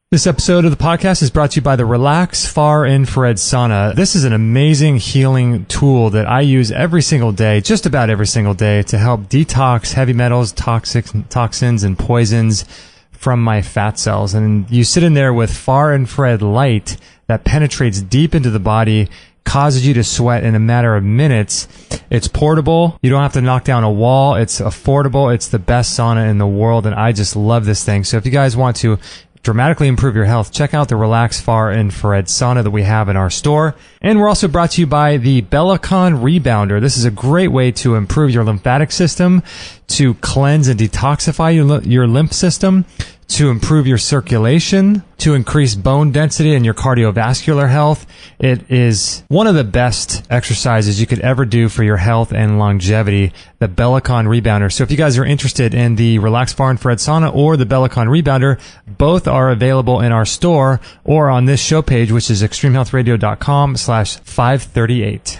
This episode of the podcast is brought to you by the Relax Far Infrared Sauna. This is an amazing healing tool that I use every single day, just about every single day, to help detox heavy metals, toxins, and poisons from my fat cells. And you sit in there with far infrared light that penetrates deep into the body, causes you to sweat in a matter of minutes. It's portable. You don't have to knock down a wall. It's affordable. It's the best sauna in the world, and I just love this thing. So if you guys want to dramatically improve your health, check out the Relax Far Infrared Sauna that we have in our store. And we're also brought to you by the Bellicon Rebounder. This is a great way to improve your lymphatic system, to cleanse and detoxify your lymph system, to improve your circulation, to increase bone density and your cardiovascular health. It is one of the best exercises you could ever do for your health and longevity, the Bellicon Rebounder. So if you guys are interested in the Relax Far Infrared Sauna or the Bellicon Rebounder, both are available in our store or on this show page, which is extremehealthradio.com/538.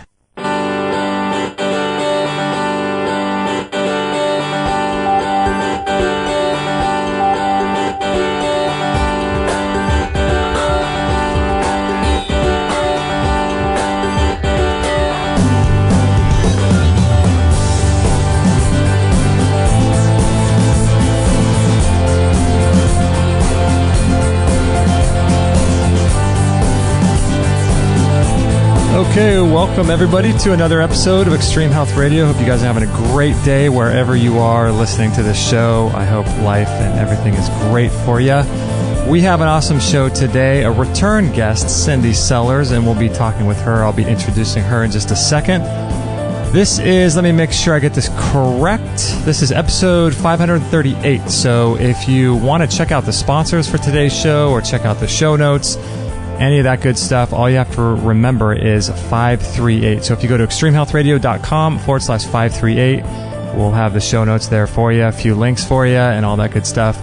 Okay, welcome everybody to another episode of Extreme Health Radio. Hope you guys are having a great day wherever you are listening to this show. I hope life and everything is great for you. We have an awesome show today, a return guest, Cindy Sellers, and we'll be talking with her. I'll be introducing her in just a second. This is, let me make sure I get this correct. This is episode 538. So if you want to check out the sponsors for today's show or check out the show notes, any of that good stuff, all you have to remember is 538. So if you go to extremehealthradio.com/538, we'll have the show notes there for you, a few links for you, and all that good stuff.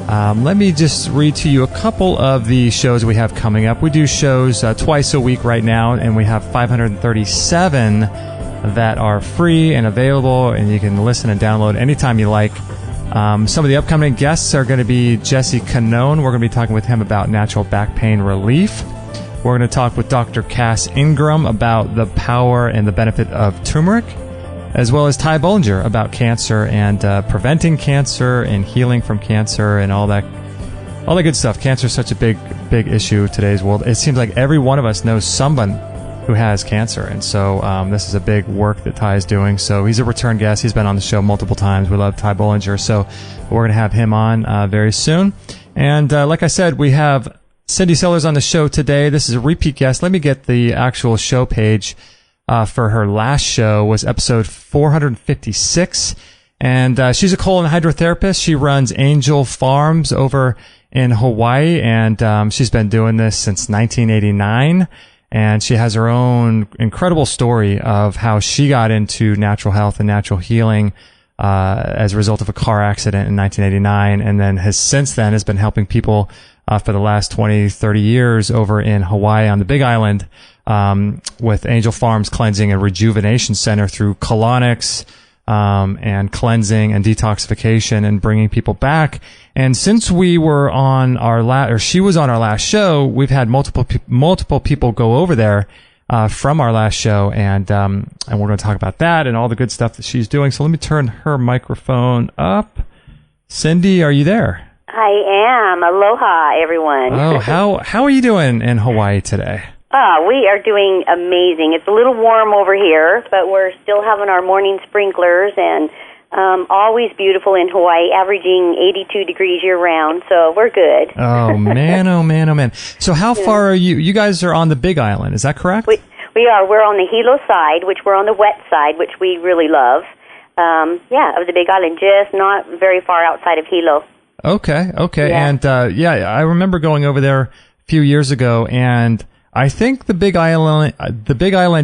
Let me just read to you a couple of the shows we have coming up. We do shows twice a week right now, and we have 537 that are free and available, and you can listen and download anytime you like. Some of the upcoming guests are going to be Jesse Canone. We're going to be talking with him about natural back pain relief. We're going to talk with Dr. Cass Ingram about the power and the benefit of turmeric, as well as Ty Bollinger about cancer and preventing cancer and healing from cancer and all that good stuff. Cancer is such a big issue in today's world. It seems like every one of us knows someone who has cancer, and so this is a big work that Ty is doing. So he's a return guest. He's been on the show multiple times. We love Ty Bollinger, so we're going to have him on very soon. And like I said, we have Cindy Sellers on the show today. This is a repeat guest. Let me get the actual show page for her last show. Was episode 456, and she's a colon hydrotherapist. She runs Angel Farms over in Hawaii, and she's been doing this since 1989. And she has her own incredible story of how she got into natural health and natural healing as a result of a car accident in 1989, and then has been helping people for the last 20, 30 years over in Hawaii on the Big Island with Angel Farms Cleansing and Rejuvenation Center through Colonics and cleansing and detoxification and bringing people back. And since we were on she was on our last show, we've had multiple people go over there from our last show, and we're going to talk about that and all the good stuff that she's doing. So let me turn her microphone up. Cindy, are you there? I am. Aloha, everyone. Oh, how are you doing in Hawaii today? We are doing amazing. It's a little warm over here, but we're still having our morning sprinklers, and always beautiful in Hawaii, averaging 82 degrees year-round, so we're good. Oh, man, oh, man, oh, man. So how far are you? You guys are on the Big Island, is that correct? We are. We're on the Hilo side, which we're on the wet side, which we really love. Of the Big Island, just not very far outside of Hilo. Okay. Yeah. And, I remember going over there a few years ago, and I think the Big Island,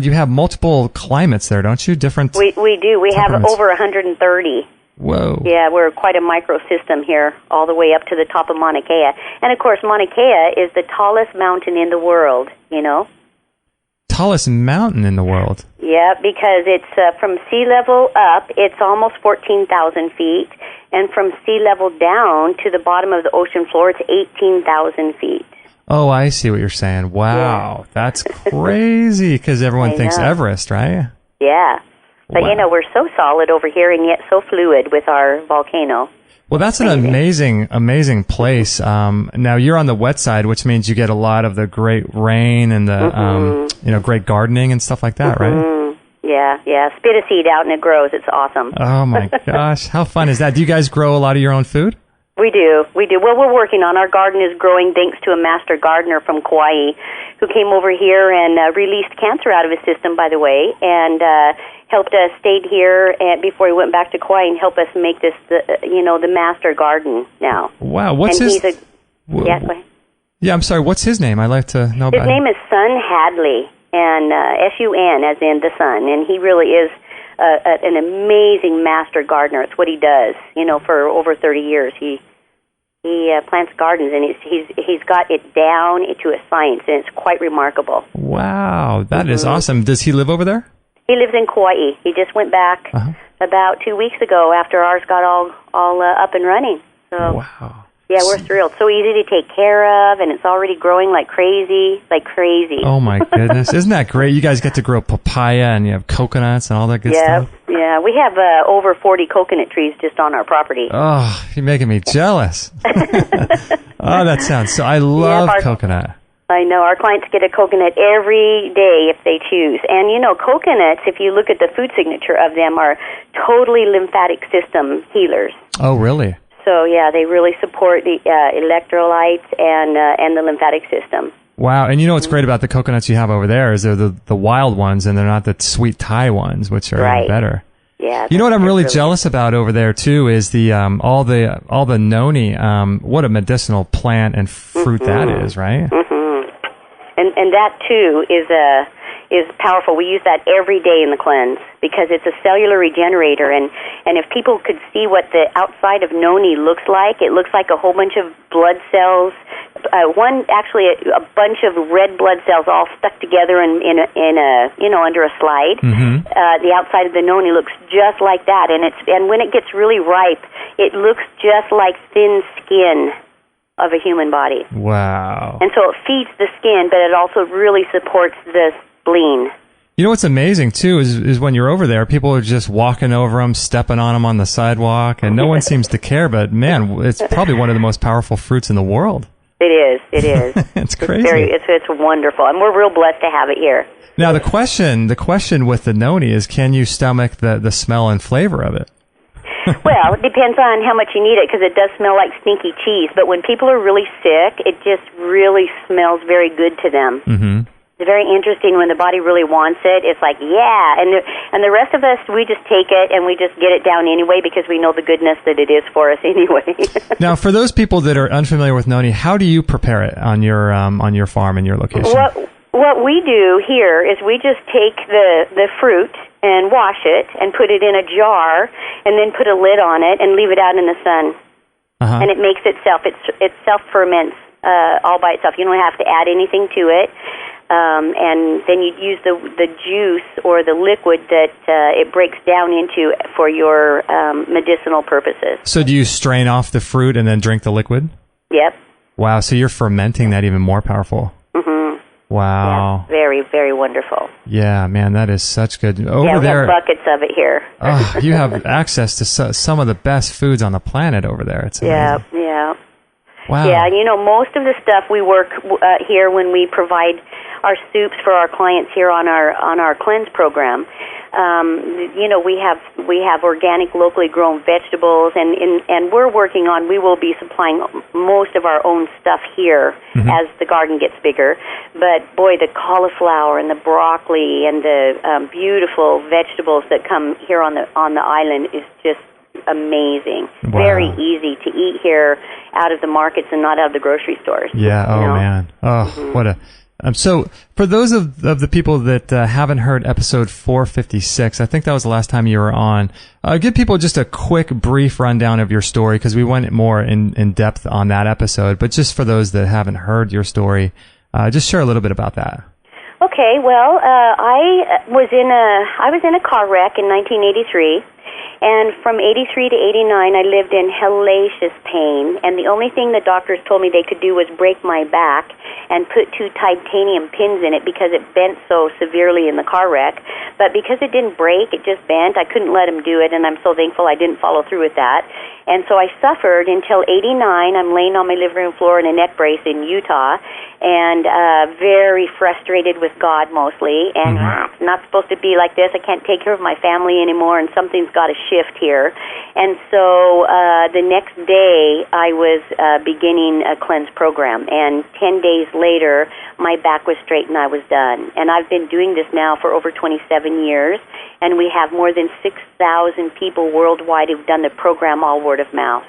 you have multiple climates there, don't you? Different. We do. We have over 130. Whoa. Yeah, we're quite a microsystem here, all the way up to the top of Mauna Kea. And, of course, Mauna Kea is the tallest mountain in the world, you know? Tallest mountain in the world. Yeah, because it's from sea level up, it's almost 14,000 feet, and from sea level down to the bottom of the ocean floor, it's 18,000 feet. Oh, I see what you're saying. Wow, that's crazy, because everyone thinks Everest, right? Yeah, but we're so solid over here and yet so fluid with our volcano. Well, that's an amazing place. Now you're on the wet side, which means you get a lot of the great rain and the great gardening and stuff like that, right? Yeah. Spit a seed out and it grows. It's awesome. Oh my gosh, how fun is that? Do you guys grow a lot of your own food? We do. Well, we're working on our garden is growing thanks to a master gardener from Kauai who came over here and released cancer out of his system, by the way, and helped us, stayed here before he went back to Kauai and helped us make this, the master garden now. Wow, what's his... Go ahead. Yeah, I'm sorry, what's his name? I'd like to know about his name is Sun Hadley, and S-U-N as in the sun, and he really is an amazing master gardener. It's what he does, for over 30 years. He plants gardens, and he's got it down to a science, and it's quite remarkable. Wow, that is awesome. Does he live over there? He lives in Kauai. He just went back about 2 weeks ago after ours got all up and running. So, wow. Yeah, we're thrilled. So easy to take care of, and it's already growing like crazy. Oh, my goodness. Isn't that great? You guys get to grow papaya, and you have coconuts and all that good stuff? Yeah, we have over 40 coconut trees just on our property. Oh, you're making me jealous. Oh, that sounds so... I love coconut. I know. Our clients get a coconut every day if they choose. And, coconuts, if you look at the food signature of them, are totally lymphatic system healers. Oh, really? So, yeah, they really support the electrolytes and the lymphatic system. Wow. And what's great about the coconuts you have over there is they're the wild ones, and they're not the sweet Thai ones, which are even better. Yeah. You know what I'm really jealous about over there, too, is the all the noni. What a medicinal plant and fruit that is, right? And that, too, is powerful. We use that every day in the cleanse because it's a cellular regenerator. And if people could see what the outside of noni looks like, it looks like a whole bunch of blood cells. A bunch of red blood cells all stuck together in a under a slide. The outside of the noni looks just like that, and when it gets really ripe, it looks just like thin skin of a human body. Wow. And so it feeds the skin, but it also really supports the spleen. You know what's amazing, too, is when you're over there, people are just walking over them, stepping on them on the sidewalk, and no one seems to care, but, man, it's probably one of the most powerful fruits in the world. It is. It's crazy. It's wonderful, and we're real blessed to have it here. Now, the question with the noni is, can you stomach the smell and flavor of it? Well, it depends on how much you need it, because it does smell like stinky cheese. But when people are really sick, it just really smells very good to them. It's very interesting when the body really wants it. It's like, yeah, and the rest of us, we just take it and we just get it down anyway because we know the goodness that it is for us anyway. Now, for those people that are unfamiliar with noni, how do you prepare it on your farm and your location? What we do here is we just take the fruit and wash it and put it in a jar and then put a lid on it and leave it out in the sun. And it makes itself. It self-ferments all by itself. You don't have to add anything to it. And then you use the juice or the liquid that it breaks down into for your medicinal purposes. So do you strain off the fruit and then drink the liquid? Yep. Wow, so you're fermenting that even more powerful. Wow. Yeah, very, very wonderful. Yeah, man, that is such good. We have buckets of it here. Oh, you have access to some of the best foods on the planet over there. It's amazing. Yeah. Wow. Yeah, most of the stuff we work here when we provide our soups for our clients here on our cleanse program. We have organic, locally grown vegetables, and we're working on. We will be supplying most of our own stuff here as the garden gets bigger. But boy, the cauliflower and the broccoli and the beautiful vegetables that come here on the island is just amazing. Wow. Very easy to eat here out of the markets and not out of the grocery stores. Yeah. Man. Oh, what a. So for those of the people that haven't heard episode 456, I think that was the last time you were on, give people just a quick, brief rundown of your story, because we went more in depth on that episode. But just for those that haven't heard your story, just share a little bit about that. Okay, well, I was in a car wreck in 1983, and from 83 to 89, I lived in hellacious pain, and the only thing the doctors told me they could do was break my back and put 2 titanium pins in it because it bent so severely in the car wreck. But because it didn't break, it just bent, I couldn't let them do it, and I'm so thankful I didn't follow through with that. And so I suffered until 89. I'm laying on my living room floor in a neck brace in Utah, and very frustrated with God mostly, and not supposed to be like this. I can't take care of my family anymore, and something's got to shift here. And so the next day, I was beginning a cleanse program, and 10 days later, my back was straight and I was done. And I've been doing this now for over 27 years, and we have more than 6,000 people worldwide who've done the program all word of mouth.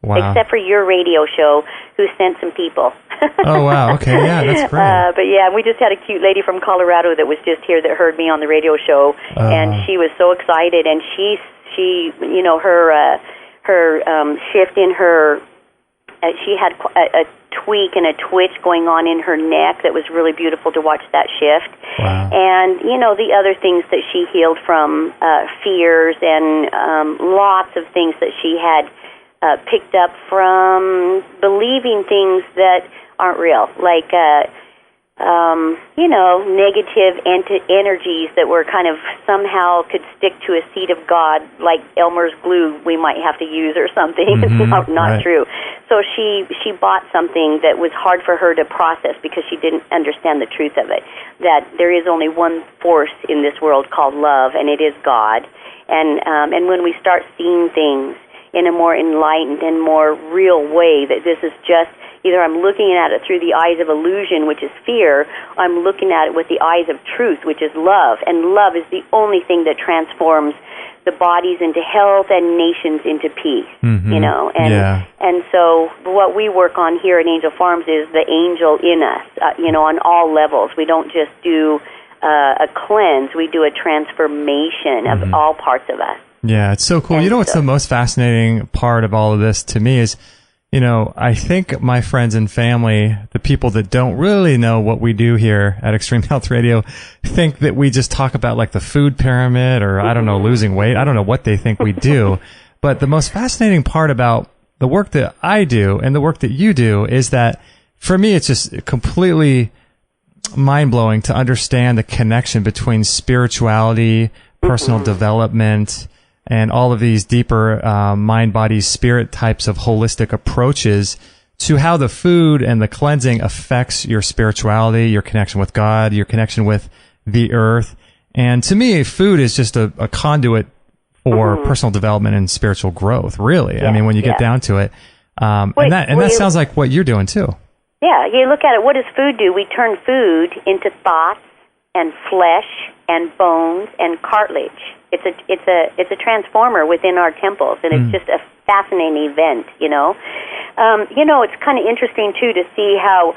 Wow. Except for your radio show, who sent some people. Oh, wow. Okay, yeah, that's great. But yeah, we just had a cute lady from Colorado that was just here that heard me on the radio show, and she was so excited. And she, you know, her shift in her, she had a tweak and a twitch going on in her neck that was really beautiful to watch that shift. Wow. And, you know, the other things that she healed from, fears and lots of things that she had picked up from believing things that aren't real, like, you know, negative energies that were kind of somehow could stick to a seed of God, like Elmer's glue we might have to use or something. It's not right. true. So she bought something that was hard for her to process because she didn't understand the truth of it, that there is only one force in this world called love, and it is God. And when we start seeing things in a more enlightened and more real way, that this is just either I'm looking at it through the eyes of illusion, which is fear, I'm looking at it with the eyes of truth, which is love. And love is the only thing that transforms the bodies into health and nations into peace, you know. And so what we work on here at Angel Farms is the angel in us, you know, on all levels. We don't just do a cleanse, we do a transformation of all parts of us. Yeah, it's so cool. And you know what's the most fascinating part of all of this to me is, you know, I think my friends and family, the people that don't really know what we do here at Extreme Health Radio, think that we just talk about like the food pyramid or, I don't know, losing weight. I don't know what they think we do. But the most fascinating part about the work that I do and the work that you do is that for me, it's just completely mind-blowing to understand the connection between spirituality, personal development, and all of these deeper mind, body, spirit types of holistic approaches to how the food and the cleansing affects your spirituality, your connection with God, your connection with the earth. And to me, food is just a conduit for personal development and spiritual growth, really. Yeah, I mean, when you get down to it. And that sounds like what you're doing, too. Yeah, you look at it, what does food do? We turn food into thoughts and flesh and bones and cartilage. It's a transformer within our temples, and it's just a fascinating event, you know. You know, it's kind of interesting too to see how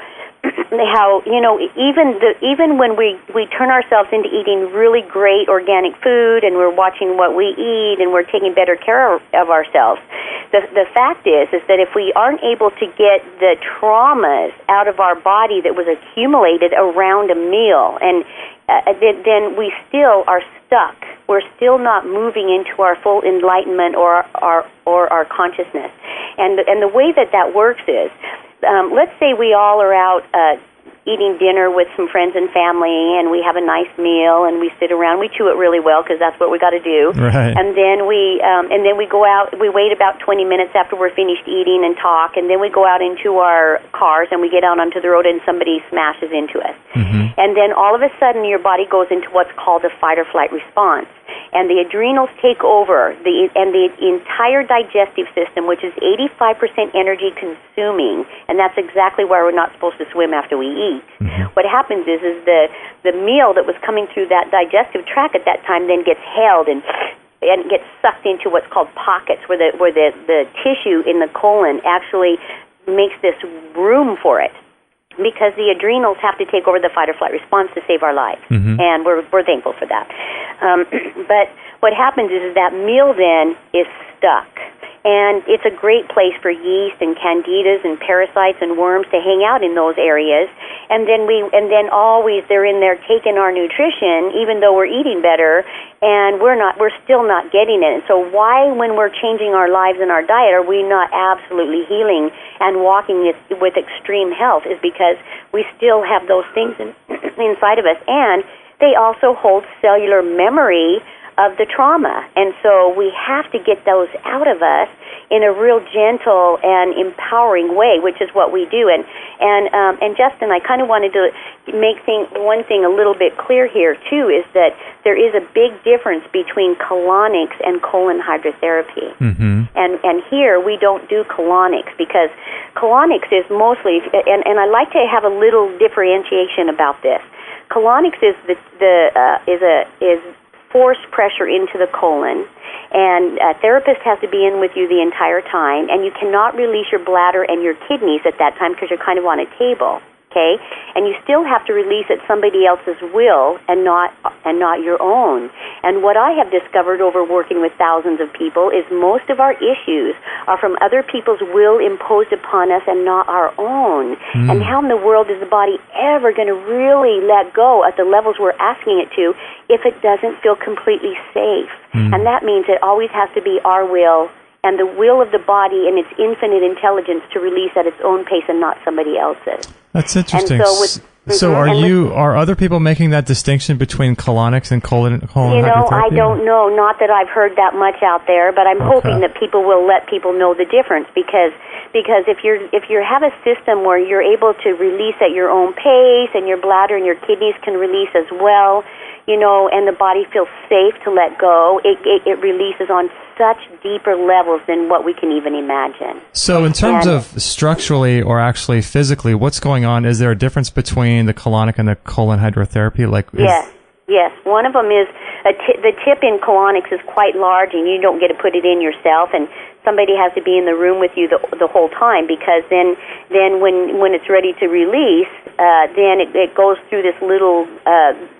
you know, even when we turn ourselves into eating really great organic food, and we're watching what we eat, and we're taking better care of ourselves. The fact is that if we aren't able to get the traumas out of our body that was accumulated around a meal, and then we still are stuck. We're still not moving into our full enlightenment or our consciousness. And the way that works is, let's say we all are out eating dinner with some friends and family, and we have a nice meal, and we sit around. We chew it really well because that's what we got to do. Right. And then we go out. We wait about 20 minutes after we're finished eating and talk, and then we go out into our cars and we get out onto the road, and somebody smashes into us. And then all of a sudden, your body goes into what's called a fight or flight response. And the adrenals take over, and the entire digestive system, which is 85% energy consuming, and that's exactly why we're not supposed to swim after we eat. What happens is the meal that was coming through that digestive tract at that time then gets held and gets sucked into what's called pockets, where the tissue in the colon actually makes this room for it, because the adrenals have to take over the fight or flight response to save our lives, and we're thankful for that. But what happens is that meal then is stuck, and it's a great place for yeast and candidas and parasites and worms to hang out in those areas. and then always they're in there taking our nutrition, even though we're eating better, and we're still not getting it. And so why, when we're changing our lives and our diet, are we not absolutely healing and walking with extreme health? Is because we still have those things inside of us, and they also hold cellular memory of the trauma. And so we have to get those out of us in a real gentle and empowering way, which is what we do. And Justin, I kind of wanted to make one thing a little bit clear here too, is that there is a big difference between colonics and colon hydrotherapy. Mm-hmm. And here we don't do colonics, because colonics is mostly, and I like to have a little differentiation about this. Colonics is is forced pressure into the colon, and a therapist has to be in with you the entire time, and you cannot release your bladder and your kidneys at that time because you're kind of on a table, okay? And you still have to release at somebody else's will and not your own. And what I have discovered over working with thousands of people is most of our issues are from other people's will imposed upon us and not our own. And how in the world is the body ever going to really let go at the levels we're asking it to if it doesn't feel completely safe? And that means it always has to be our will and the will of the body and its infinite intelligence to release at its own pace and not somebody else's. That's interesting. And so are other people making that distinction between colonics and colon hydrotherapy? I don't know. Not that I've heard that much out there, but I'm hoping that people will let people know the difference, because if you have a system where you're able to release at your own pace and your bladder and your kidneys can release as well, and the body feels safe to let go, it releases on such deeper levels than what we can even imagine. So in terms of structurally or actually physically, what's going on? Is there a difference between the colonic and the colon hydrotherapy? Yes. One of them is the tip in colonics is quite large, and you don't get to put it in yourself, and somebody has to be in the room with you the whole time, because then when it's ready to release, then it goes through this little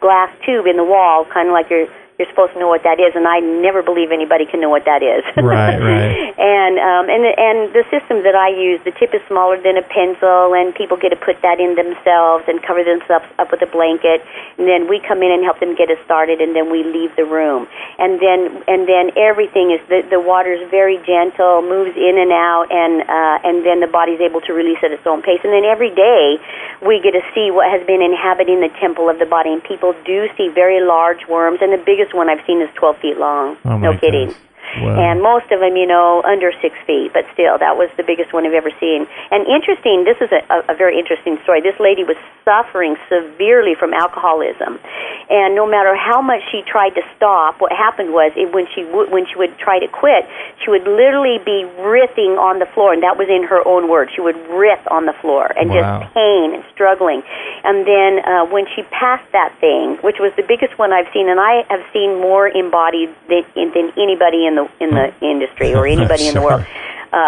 glass tube in the wall, kind of like you're supposed to know what that is, and I never believe anybody can know what that is. Right. And the system that I use, the tip is smaller than a pencil, and people get to put that in themselves and cover themselves up with a blanket, and then we come in and help them get it started, and then we leave the room. And then everything is, the water is very gentle, moves in and out, and then the body's able to release at its own pace. And then every day we get to see what has been inhabiting the temple of the body, and people do see very large worms, and the biggest one I've seen is 12 feet long. Oh, no kidding. Gosh. Wow. And most of them, under 6 feet, but still, that was the biggest one I've ever seen. And interesting, this is a very interesting story. This lady was suffering severely from alcoholism, and no matter how much she tried to stop, what happened was when she would try to quit, she would literally be writhing on the floor, and that was in her own words. She would writhe on the floor and just pain and struggling. And then when she passed that thing, which was the biggest one I've seen, and I have seen more embodied than anybody in the industry or anybody in the world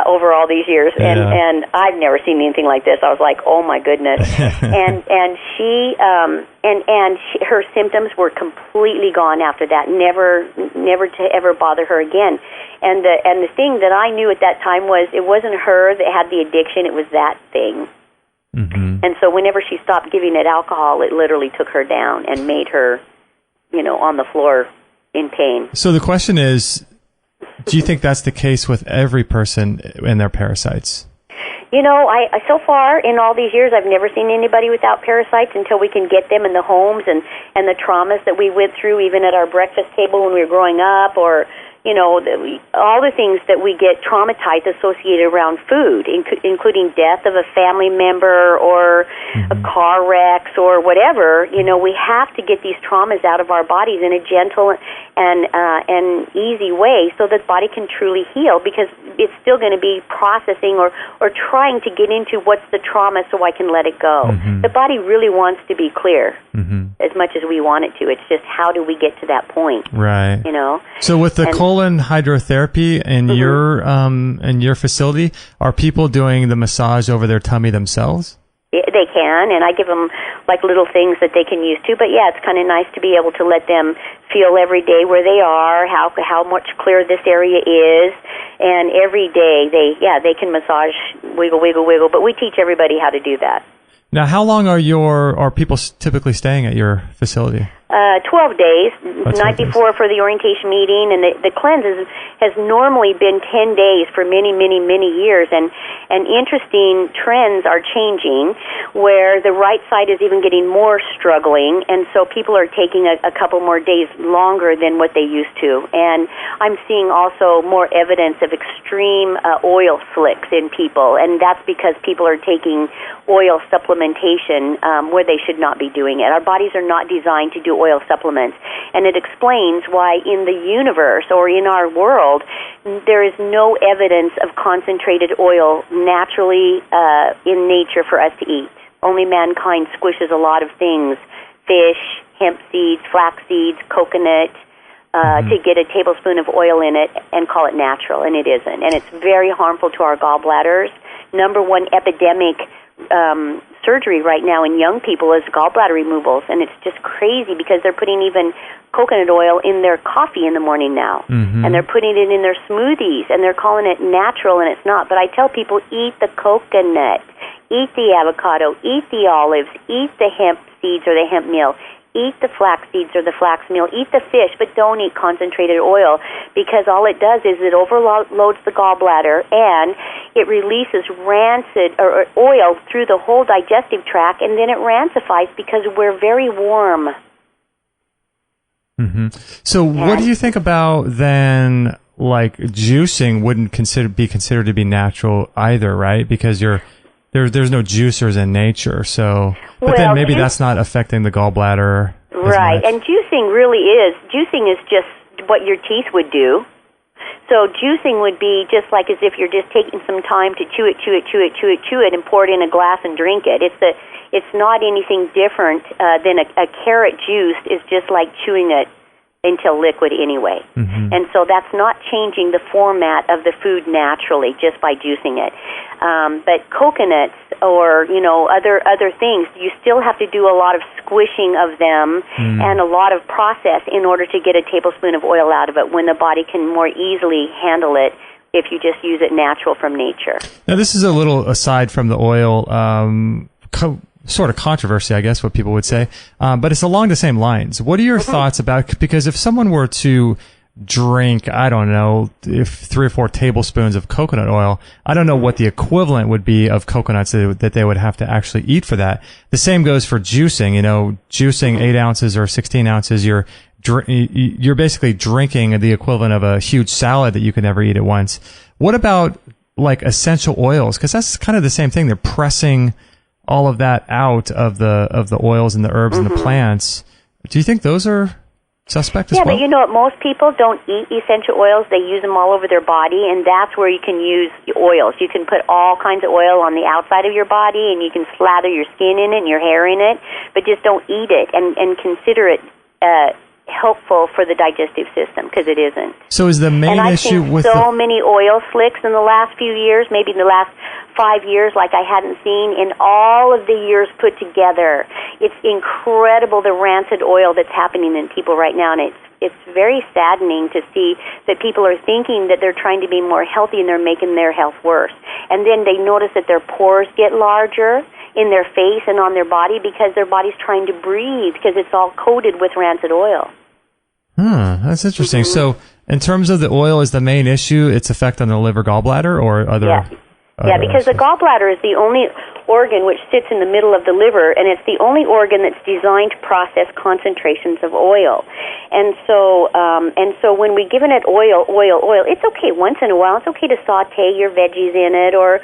over all these years, and I've never seen anything like this. I was like, oh my goodness. and she her symptoms were completely gone after that, never to ever bother her again. And the thing that I knew at that time was it wasn't her that had the addiction, it was that thing. Mm-hmm. And so whenever she stopped giving it alcohol, it literally took her down and made her, on the floor in pain. So the question is, do you think that's the case with every person and their parasites? I so far in all these years, I've never seen anybody without parasites until we can get them in the homes and the traumas that we went through, even at our breakfast table when we were growing up, or all the things that we get traumatized associated around food, including death of a family member or a car wrecks or whatever. We have to get these traumas out of our bodies in a gentle and easy way so that the body can truly heal, because it's still going to be processing or trying to get into what's the trauma so I can let it go. The body really wants to be clear as much as we want it to. It's just how do we get to that point? Right. So with the colon hydrotherapy in your facility, are people doing the massage over their tummy themselves? They can, and I give them like little things that they can use too. But yeah, it's kind of nice to be able to let them feel every day where they are, how much clearer this area is, and every day they can massage, wiggle. But we teach everybody how to do that. Now, how long are people typically staying at your facility? 12 days, That's night before for the orientation meeting, and the cleanse has normally been 10 days for many, many, many years, and interesting trends are changing where the right side is even getting more struggling, and so people are taking a couple more days longer than what they used to. And I'm seeing also more evidence of extreme oil slicks in people, and that's because people are taking oil supplementation where they should not be doing it. Our bodies are not designed to do oil supplements, and it explains why in the universe or in our world there is no evidence of concentrated oil naturally in nature for us to eat. Only mankind squishes a lot of things, fish, hemp seeds, flax seeds, coconut, to get a tablespoon of oil in it and call it natural, and it isn't. And it's very harmful to our gallbladders. Number one epidemic surgery right now in young people is gallbladder removals, and it's just crazy because they're putting even coconut oil in their coffee in the morning now, and they're putting it in their smoothies, and they're calling it natural, and it's not. But I tell people, eat the coconut, eat the avocado, eat the olives, eat the hemp seeds or the hemp meal, eat the flax seeds or the flax meal, eat the fish, but don't eat concentrated oil, because all it does is it overloads the gallbladder and it releases rancid or oil through the whole digestive tract, and then it rancifies because we're very warm. So what do you think about then, like juicing wouldn't be considered to be natural either, right? Because there's no juicers in nature, so but then maybe that's not affecting the gallbladder right as much. And juicing is just what your teeth would do. So juicing would be just like as if you're just taking some time to chew it and pour it in a glass and drink it. It's not anything different than a carrot juice is just like chewing it until liquid anyway. And so that's not changing the format of the food naturally just by juicing it. But coconuts or, other things, you still have to do a lot of squishing of them and a lot of process in order to get a tablespoon of oil out of it when the body can more easily handle it if you just use it natural from nature. Now, this is a little aside from the oil sort of controversy, I guess, what people would say. But it's along the same lines. What are your thoughts about, because if someone were to drink, I don't know, if 3 or 4 tablespoons of coconut oil, I don't know what the equivalent would be of coconuts that they would have to actually eat for that. The same goes for juicing. Juicing 8 ounces or 16 ounces, you're basically drinking the equivalent of a huge salad that you can never eat at once. What about like essential oils? Because that's kind of the same thing. They're pressing all of that out of the oils and the herbs and the plants. Do you think those are suspect as well? Yeah, but most people don't eat essential oils. They use them all over their body, and that's where you can use oils. You can put all kinds of oil on the outside of your body, and you can slather your skin in it and your hair in it, but just don't eat it and consider it helpful for the digestive system, because it isn't. So is the main issue with so many oil slicks in the last few years, maybe in the last 5 years, like I hadn't seen in all of the years put together. It's incredible the rancid oil that's happening in people right now, and it's very saddening to see that people are thinking that they're trying to be more healthy and they're making their health worse. And then they notice that their pores get larger in their face and on their body because their body's trying to breathe because it's all coated with rancid oil. That's interesting. So in terms of the oil is the main issue, its effect on the liver, gallbladder, or other... Yeah, because the gallbladder is the only organ which sits in the middle of the liver, and it's the only organ that's designed to process concentrations of oil. And so when we're giving it oil, it's okay once in a while. It's okay to saute your veggies in it or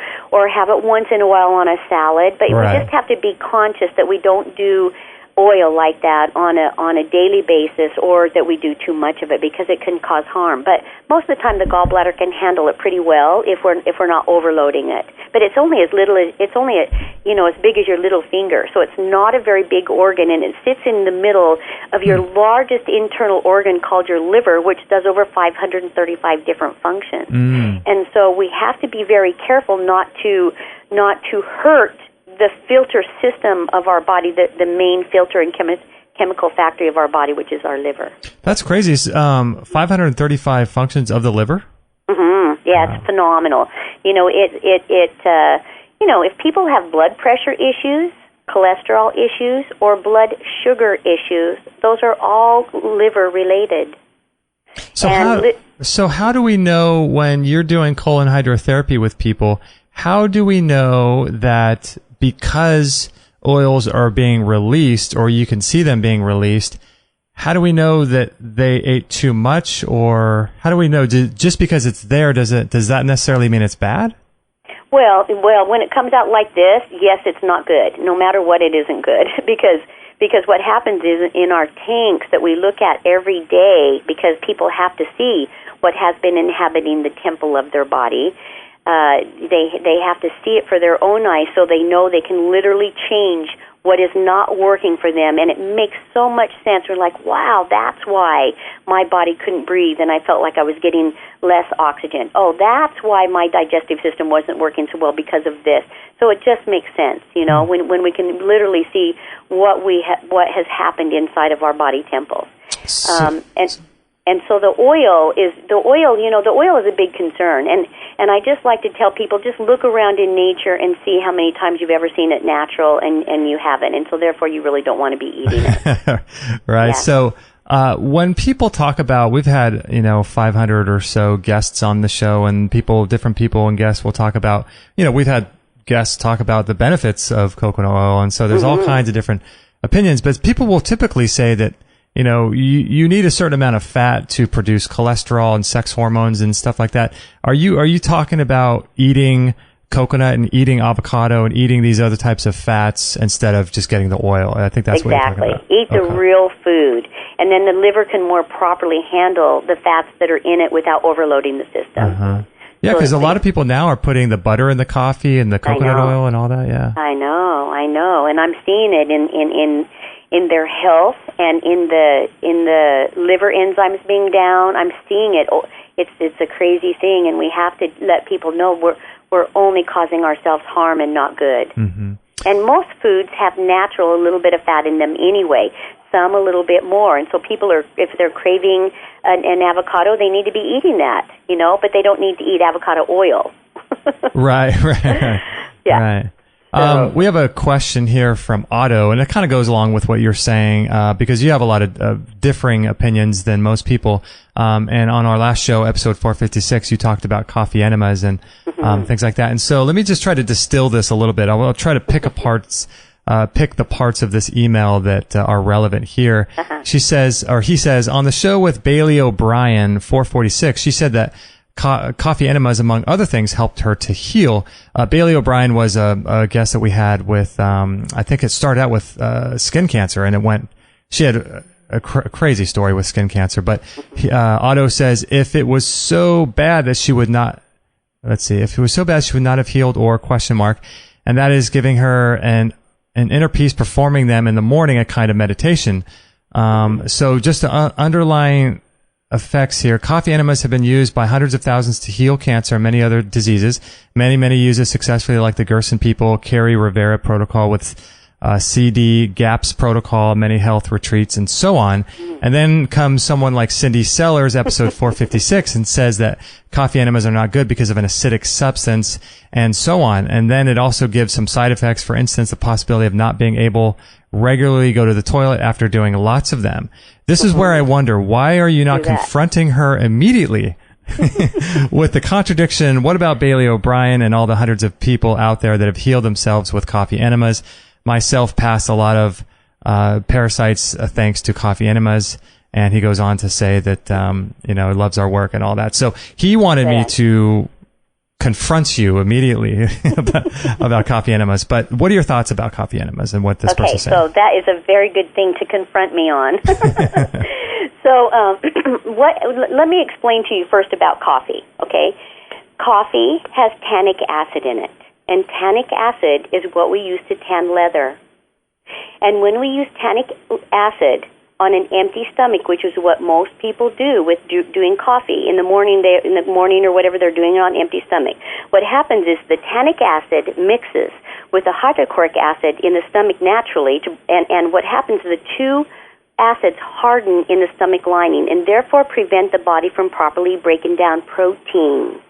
have it once in a while on a salad, but we just have to be conscious that we don't do oil like that on a daily basis, or that we do too much of it, because it can cause harm. But most of the time the gallbladder can handle it pretty well if we're not overloading it. But it's only as big as your little finger, so it's not a very big organ, and it sits in the middle of your largest internal organ called your liver, which does over 535 different functions. And so we have to be very careful not to hurt the filter system of our body, the main filter and chemical factory of our body, which is our liver. That's crazy. 535 functions of the liver? Yeah, it's phenomenal. If people have blood pressure issues, cholesterol issues or blood sugar issues, those are all liver related. So how do we know when you're doing colon hydrotherapy with people, how do we know that because oils are being released or you can see them being released, how do we know that they ate too much, or how do we know just because it's there, does that necessarily mean it's bad? Well, when it comes out like this, yes, it's not good. No matter what, it isn't good because what happens is in our tanks that we look at every day, because people have to see what has been inhabiting the temple of their body, they have to see it for their own eyes so they know they can literally change what is not working for them, and it makes so much sense. We're like, wow, that's why my body couldn't breathe and I felt like I was getting less oxygen. Oh, that's why my digestive system wasn't working so well because of this. So it just makes sense, when we can literally see what has happened inside of our body temple. And so the oil is a big concern. And I just like to tell people, just look around in nature and see how many times you've ever seen it natural and you haven't. And so therefore you really don't want to be eating it. Right. Yeah. So when people talk about, we've had, 500 or so guests on the show, and different people and guests will talk about, we've had guests talk about the benefits of coconut oil. And so there's all kinds of different opinions, but people will typically say that, you need a certain amount of fat to produce cholesterol and sex hormones and stuff like that. Are you talking about eating coconut and eating avocado and eating these other types of fats instead of just getting the oil? I think that's what you're talking about. Eat the real food, and then the liver can more properly handle the fats that are in it without overloading the system. Yeah, because a lot of people now are putting the butter in the coffee and the coconut oil and all that. Yeah, I know, and I'm seeing it in their health and in the liver enzymes being down. I'm seeing it. It's a crazy thing, and we have to let people know we're only causing ourselves harm and not good. Mm-hmm. And most foods have natural, a little bit of fat in them anyway. Some a little bit more, and so people if they're craving an avocado, they need to be eating that, but they don't need to eat avocado oil. Right. Yeah. Right. We have a question here from Otto, and it kind of goes along with what you're saying, because you have a lot of differing opinions than most people. And on our last show, episode 456, you talked about coffee enemas and things like that. And so let me just try to distill this a little bit. I'll try to pick the parts of this email that are relevant here. She says, or he says, on the show with Bailey O'Brien, 446, she said that coffee enemas, among other things, helped her to heal. Bailey O'Brien was a guest that we had with, I think it started out with skin cancer, and she had a crazy story with skin cancer. But Otto says, if it was so bad that she would not, if it was so bad she would not have healed, or ? And that is giving her an inner peace, performing them in the morning, a kind of meditation. So just the underlying effects here. Coffee enemas have been used by hundreds of thousands to heal cancer and many other diseases. Many use it successfully, like the Gerson people, Kerry Rivera protocol with CD GAPS protocol, many health retreats, and so on. And then comes someone like Cindy Sellers, episode 456, and says that coffee enemas are not good because of an acidic substance, and so on. And then it also gives some side effects. For instance, the possibility of not being able regularly go to the toilet after doing lots of them. This is where I wonder, why are you not confronting her immediately with the contradiction? What about Bailey O'Brien and all the hundreds of people out there that have healed themselves with coffee enemas? Myself passed a lot of parasites thanks to coffee enemas. And he goes on to say that, he loves our work and all that. So he wanted me to confront you immediately about coffee enemas. But what are your thoughts about coffee enemas and what this person said? Okay, so that is a very good thing to confront me on. So let me explain to you first about coffee, okay? Coffee has tannic acid in it, and tannic acid is what we use to tan leather. And when we use tannic acid on an empty stomach, which is what most people do with doing coffee in the morning or whatever they're doing it on empty stomach. What happens is the tannic acid mixes with the hydrochloric acid in the stomach naturally, and what happens is the two acids harden in the stomach lining and therefore prevent the body from properly breaking down proteins.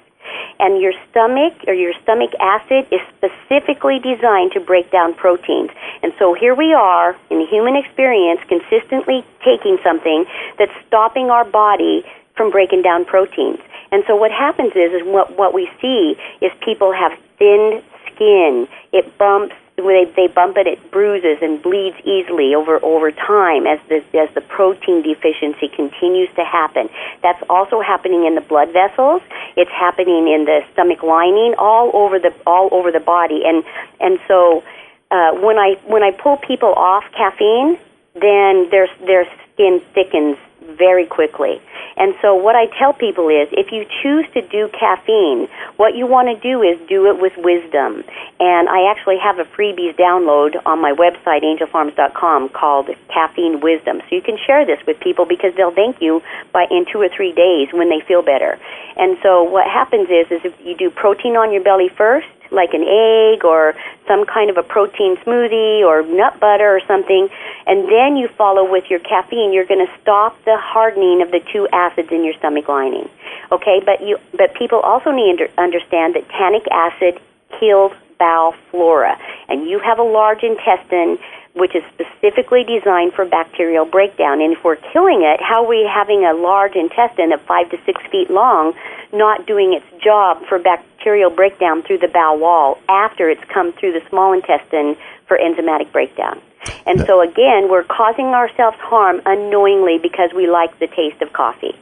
And your stomach or your stomach acid is specifically designed to break down proteins. And so here we are in the human experience consistently taking something that's stopping our body from breaking down proteins. And so what happens is what we see is people have thin skin. It bumps. They bump it, it bruises and bleeds easily over time as the protein deficiency continues to happen. That's also happening in the blood vessels. It's happening in the stomach lining, all over the body. And so when I pull people off caffeine, then their skin thickens very quickly. And so what I tell people is, if you choose to do caffeine, what you want to do is do it with wisdom. And I actually have a freebies download on my website, angelfarms.com, called Caffeine Wisdom. So you can share this with people because they'll thank you in 2 or 3 days when they feel better. And so what happens is if you do protein on your belly first, like an egg or some kind of a protein smoothie or nut butter or something, and then you follow with your caffeine, you're going to stop the hardening of the two acids in your stomach lining. Okay, but people also need to understand that tannic acid kills bowel flora, and you have a large intestine which is specifically designed for bacterial breakdown. And if we're killing it, how are we having a large intestine of 5 to 6 feet long not doing its job for bacterial breakdown through the bowel wall after it's come through the small intestine for enzymatic breakdown? And so, again, we're causing ourselves harm unknowingly because we like the taste of coffee.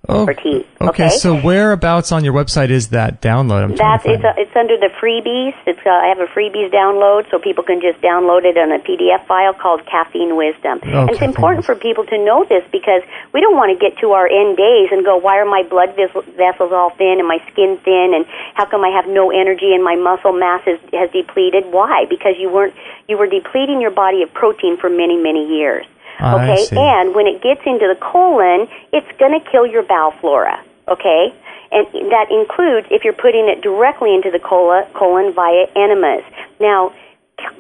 Or tea. Okay, so whereabouts on your website is that download? It's under the freebies. I have a freebies download, so people can just download it on a PDF file called Caffeine Wisdom. And it's important for people to know this because we don't want to get to our end days and go, why are my blood vessels all thin and my skin thin, and how come I have no energy and my muscle mass has depleted? Why? Because you were depleting your body of protein for many, many years. Okay, and when it gets into the colon, it's going to kill your bowel flora, okay? And that includes if you're putting it directly into the colon via enemas. Now,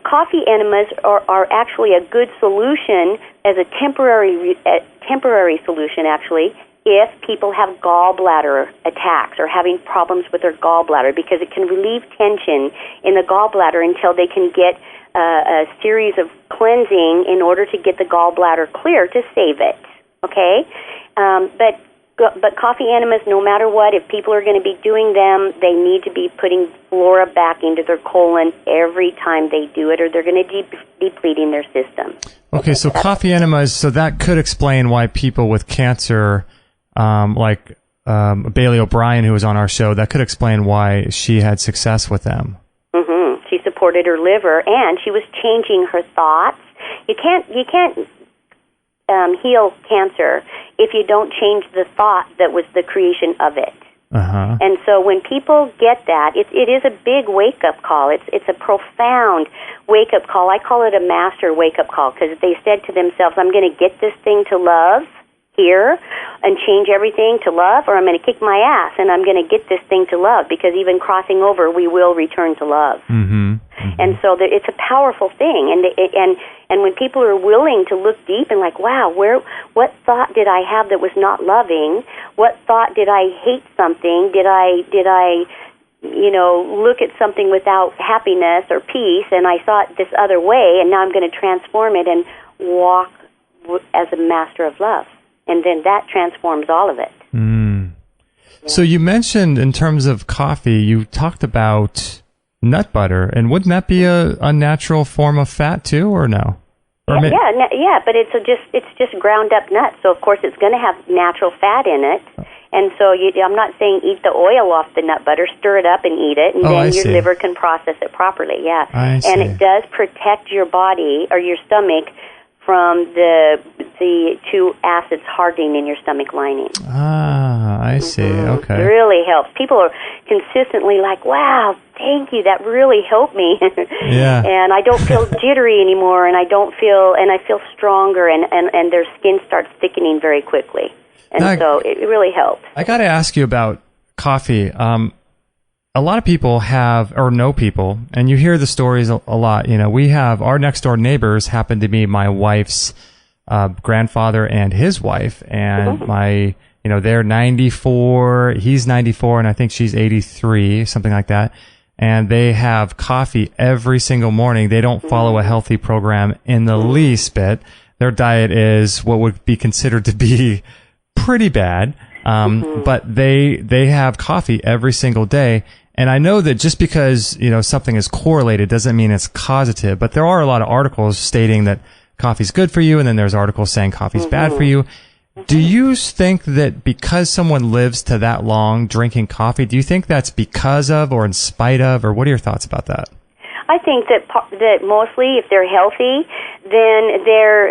coffee enemas are actually a good solution as a temporary solution, actually, if people have gallbladder attacks or having problems with their gallbladder, because it can relieve tension in the gallbladder until they can get a series of cleansing in order to get the gallbladder clear to save it, okay? But coffee enemas, no matter what, if people are going to be doing them, they need to be putting flora back into their colon every time they do it, or they're going to be depleting their system. Okay, so coffee enemas, so that could explain why people with cancer, like Bailey O'Brien, who was on our show, that could explain why she had success with them. She supported her liver, and she was changing her thoughts. You can't heal cancer if you don't change the thought that was the creation of it. And so when people get that, it is a big wake-up call. It's a profound wake-up call. I call it a master wake-up call because they said to themselves, I'm going to get this thing to love here and change everything to love, or I'm going to kick my ass and I'm going to get this thing to love, because even crossing over, we will return to love. And so it's a powerful thing. And when people are willing to look deep and like, wow, what thought did I have that was not loving? What thought did I hate something? Did I look at something without happiness or peace, and I saw it this other way, and now I'm going to transform it and walk as a master of love. And then that transforms all of it. Yeah. So you mentioned in terms of coffee, you talked about nut butter, and wouldn't that be a natural form of fat too, or no? Yeah, but it's just ground up nuts, so of course it's going to have natural fat in it. And so I'm not saying eat the oil off the nut butter, stir it up and eat it, and then your liver can process it properly. Yeah, and it does protect your body or your stomach from the two acids hardening in your stomach lining. I see. Okay. It really helps. People are consistently like, wow, thank you, that really helped me. Yeah. And I don't feel jittery anymore, and I feel stronger, and their skin starts thickening very quickly. And so it really helps. I got to ask you about coffee. A lot of people have, or know people, and you hear the stories a lot. We have our next door neighbors happen to be my wife's grandfather and his wife, and my they're 94, he's 94, and I think she's 83, something like that. And they have coffee every single morning. They don't follow a healthy program in the least bit. Their diet is what would be considered to be pretty bad. But they have coffee every single day. And I know that just because, something is correlated doesn't mean it's causative, but there are a lot of articles stating that coffee's good for you, and then there's articles saying coffee's bad for you. Do you think that because someone lives to that long drinking coffee, do you think that's because of or in spite of, or what are your thoughts about that? I think that mostly if they're healthy, then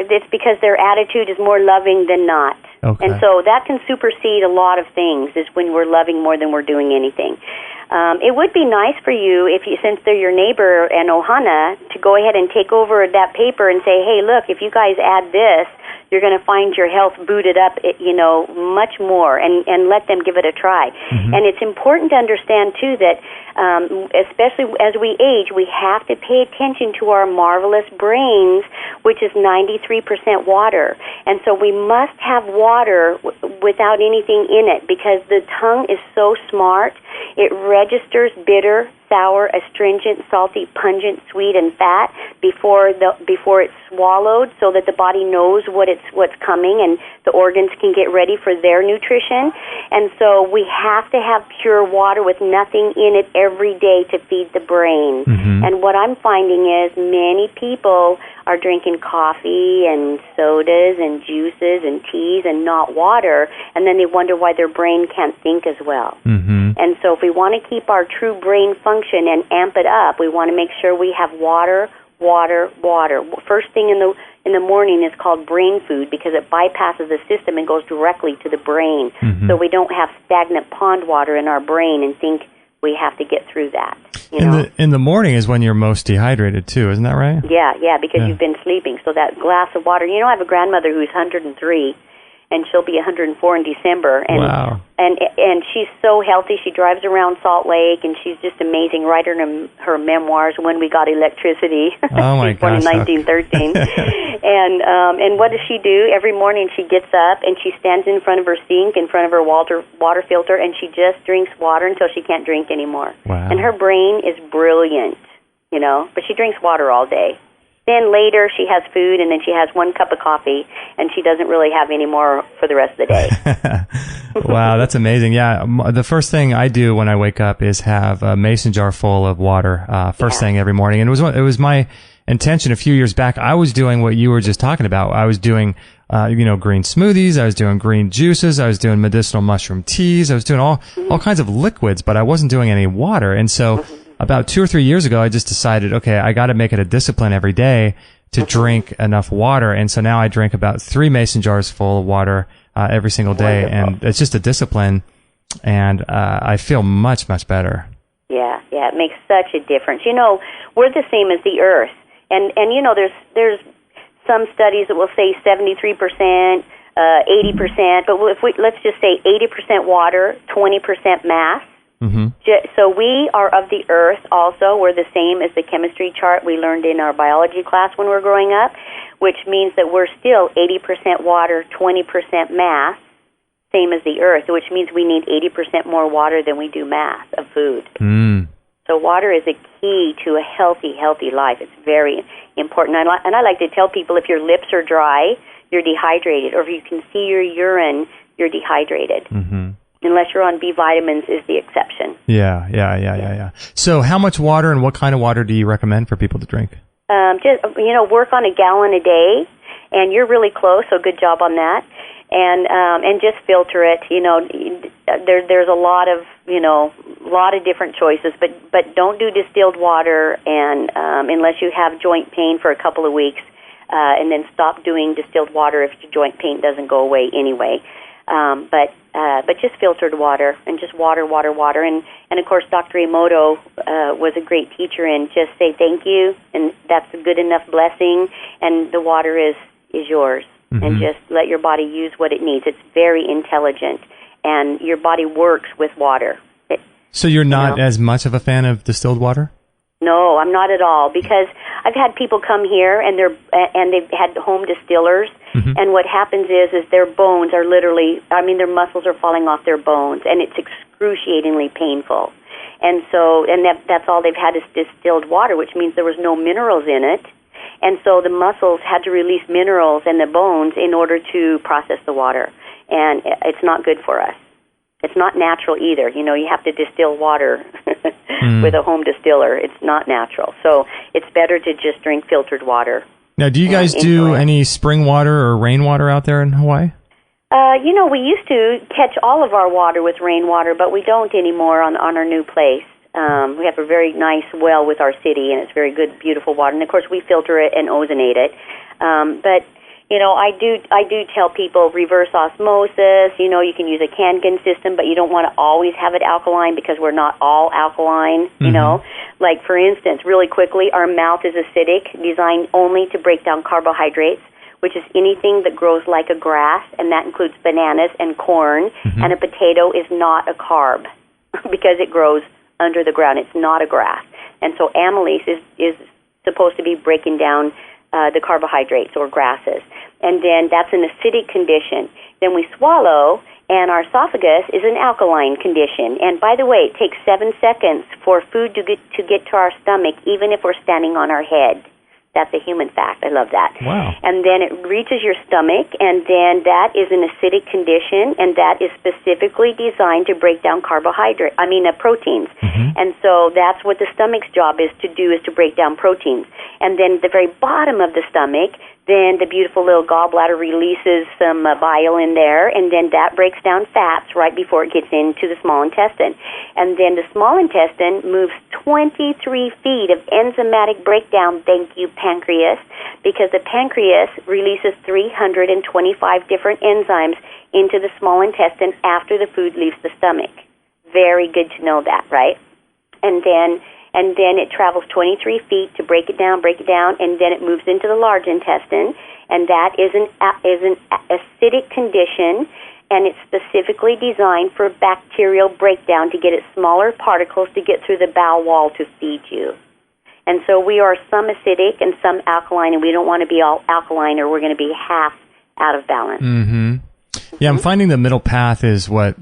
it's because their attitude is more loving than not. Okay. And so that can supersede a lot of things, is when we're loving more than we're doing anything. It would be nice for you, since they're your neighbor and Ohana, to go ahead and take over that paper and say, hey, look, if you guys add this, you're going to find your health booted up, much more, and let them give it a try. And it's important to understand, too, that especially as we age, we have to pay attention to our marvelous brains, which is 93% water. And so we must have water without anything in it, because the tongue is so smart. It registers bitter, sour, astringent, salty, pungent, sweet, and fat before it's swallowed, so that the body knows what's coming, and the organs can get ready for their nutrition. And so we have to have pure water with nothing in it every day to feed the brain. And what I'm finding is many people are drinking coffee and sodas and juices and teas and not water, and then they wonder why their brain can't think as well. And so if we want to keep our true brain function and amp it up, we want to make sure we have water. First thing in the morning is called brain food, because it bypasses the system and goes directly to the brain. So we don't have stagnant pond water in our brain and think we have to get through that. In the morning is when you're most dehydrated too, isn't that right? Yeah, because you've been sleeping. So that glass of water. I have a grandmother who's 103, and she'll be 104 in December. And, wow. And she's so healthy. She drives around Salt Lake, and she's just amazing. Write her memoirs, When We Got Electricity. Oh, my gosh. Born in 1913. And what does she do? Every morning she gets up, and she stands in front of her sink, in front of her water filter, and she just drinks water until she can't drink anymore. Wow. And her brain is brilliant, but she drinks water all day. Then later she has food, and then she has 1 cup of coffee, and she doesn't really have any more for the rest of the day. Wow, that's amazing. Yeah, the first thing I do when I wake up is have a mason jar full of water first thing every morning. And it was my intention a few years back. I was doing what you were just talking about. I was doing green smoothies, I was doing green juices, I was doing medicinal mushroom teas, I was doing all kinds of liquids, but I wasn't doing any water. And so about 2 or 3 years ago, I just decided, okay, I got to make it a discipline every day to drink enough water. And so now I drink about 3 mason jars full of water every single day. Wonderful. And it's just a discipline, and I feel much, much better. Yeah, it makes such a difference. We're the same as the earth. And there's some studies that will say 73%, 80%, but let's just say 80% water, 20% mass. So we are of the earth also. We're the same as the chemistry chart we learned in our biology class when we were growing up, which means that we're still 80% water, 20% mass, same as the earth, which means we need 80% more water than we do mass of food. So water is a key to a healthy life. It's very important. And I like to tell people, if your lips are dry, you're dehydrated, or if you can see your urine, you're dehydrated. Unless you're on B vitamins is the exception. Yeah. So how much water and what kind of water do you recommend for people to drink? Just work on a gallon a day, and you're really close, so good job on that. And just filter it. There's a lot of different choices, but don't do distilled water, and unless you have joint pain for a couple of weeks, and then stop doing distilled water if your joint pain doesn't go away anyway. But just filtered water, and just water. And of course, Dr. Emoto was a great teacher, and just say thank you, and that's a good enough blessing, and the water is yours. And just let your body use what it needs. It's very intelligent, and your body works with water. So you're not as much of a fan of distilled water? No, I'm not at all, because I've had people come here and they've had home distillers, and what happens is their bones are literally, their muscles are falling off their bones, and it's excruciatingly painful. And so, that's all they've had is distilled water, which means there was no minerals in it. And so the muscles had to release minerals in the bones in order to process the water. And it's not good for us. It's not natural either. You have to distill water with a home distiller. It's not natural. So it's better to just drink filtered water. Now, do you guys do any spring water or rainwater out there in Hawaii? We used to catch all of our water with rainwater, but we don't anymore on our new place. We have a very nice well with our city, and it's very good, beautiful water. And, of course, we filter it and ozonate it. But I do tell people reverse osmosis. You can use a Kangen system, but you don't want to always have it alkaline because we're not all alkaline, Like, for instance, really quickly, our mouth is acidic, designed only to break down carbohydrates, which is anything that grows like a grass, and that includes bananas and corn, and a potato is not a carb because it grows under the ground. It's not a grass. And so amylase is supposed to be breaking down the carbohydrates or grasses. And then that's an acidic condition. Then we swallow, and our esophagus is an alkaline condition. And by the way, it takes 7 seconds for food to get to our stomach, even if we're standing on our head. That's a human fact. I love that. Wow. And then it reaches your stomach, and then that is an acidic condition, and that is specifically designed to break down proteins. And so that's what the stomach's job is to do, is to break down proteins. And then the very bottom of the stomach, then the beautiful little gallbladder releases some bile in there, and then that breaks down fats right before it gets into the small intestine. And then the small intestine moves 23 feet of enzymatic breakdown, thank you, pancreas, because the pancreas releases 325 different enzymes into the small intestine after the food leaves the stomach. Very good to know that, right? And then it travels 23 feet to break it down, and then it moves into the large intestine, and that is an acidic condition, and it's specifically designed for bacterial breakdown to get its smaller particles to get through the bowel wall to feed you. And so we are some acidic and some alkaline, and we don't want to be all alkaline, or we're going to be half out of balance. Yeah, I'm finding the middle path is what